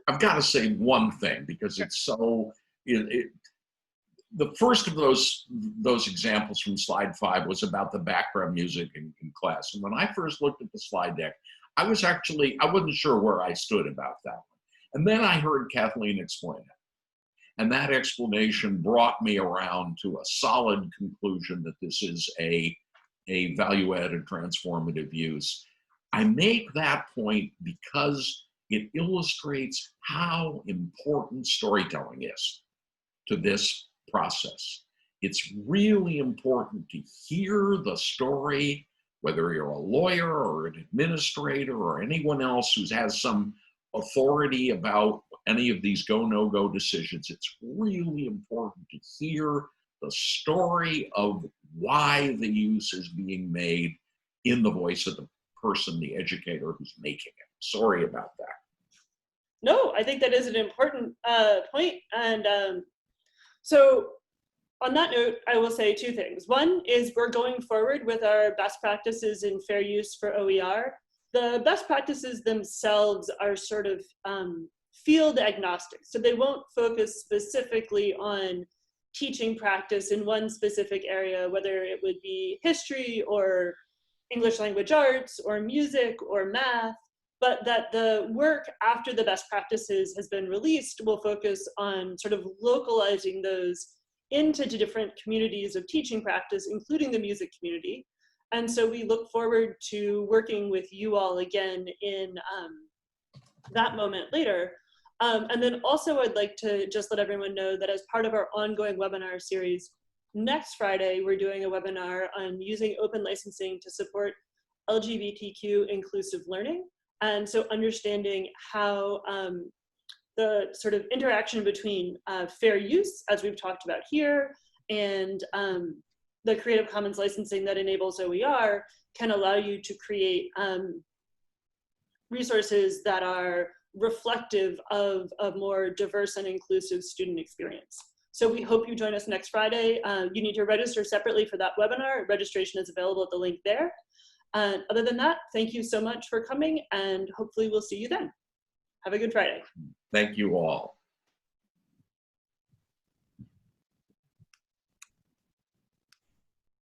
I've got to say one thing, because it's so, the first of those examples from slide 5 was about the background music in class. And when I first looked at the slide deck, I wasn't sure where I stood about that one. And then I heard Kathleen explain it. And that explanation brought me around to a solid conclusion that this is a value-added transformative use. I make that point because it illustrates how important storytelling is to this process. It's really important to hear the story, whether you're a lawyer or an administrator or anyone else who has some authority about any of these go, no-go decisions. It's really important to hear the story of why the use is being made in the voice of the person, the educator who's making it. Sorry about that. No, I think that is an important point. And so on that note, I will say 2 things. One is we're going forward with our best practices in fair use for OER. The best practices themselves are sort of field agnostic. So they won't focus specifically on teaching practice in one specific area, whether it would be history or English language arts or music or math, but that the work after the best practices has been released will focus on sort of localizing those into different communities of teaching practice, including the music community. And so we look forward to working with you all again in that moment later. And then also I'd like to just let everyone know that as part of our ongoing webinar series, next Friday, we're doing a webinar on using open licensing to support LGBTQ inclusive learning. And so understanding how the sort of interaction between fair use, as we've talked about here, and the Creative Commons licensing that enables OER can allow you to create resources that are reflective of a more diverse and inclusive student experience. So we hope you join us next Friday. You need to register separately for that webinar. Registration is available at the link there. Other than that, thank you so much for coming, and hopefully we'll see you then. Have a good Friday. Thank you all.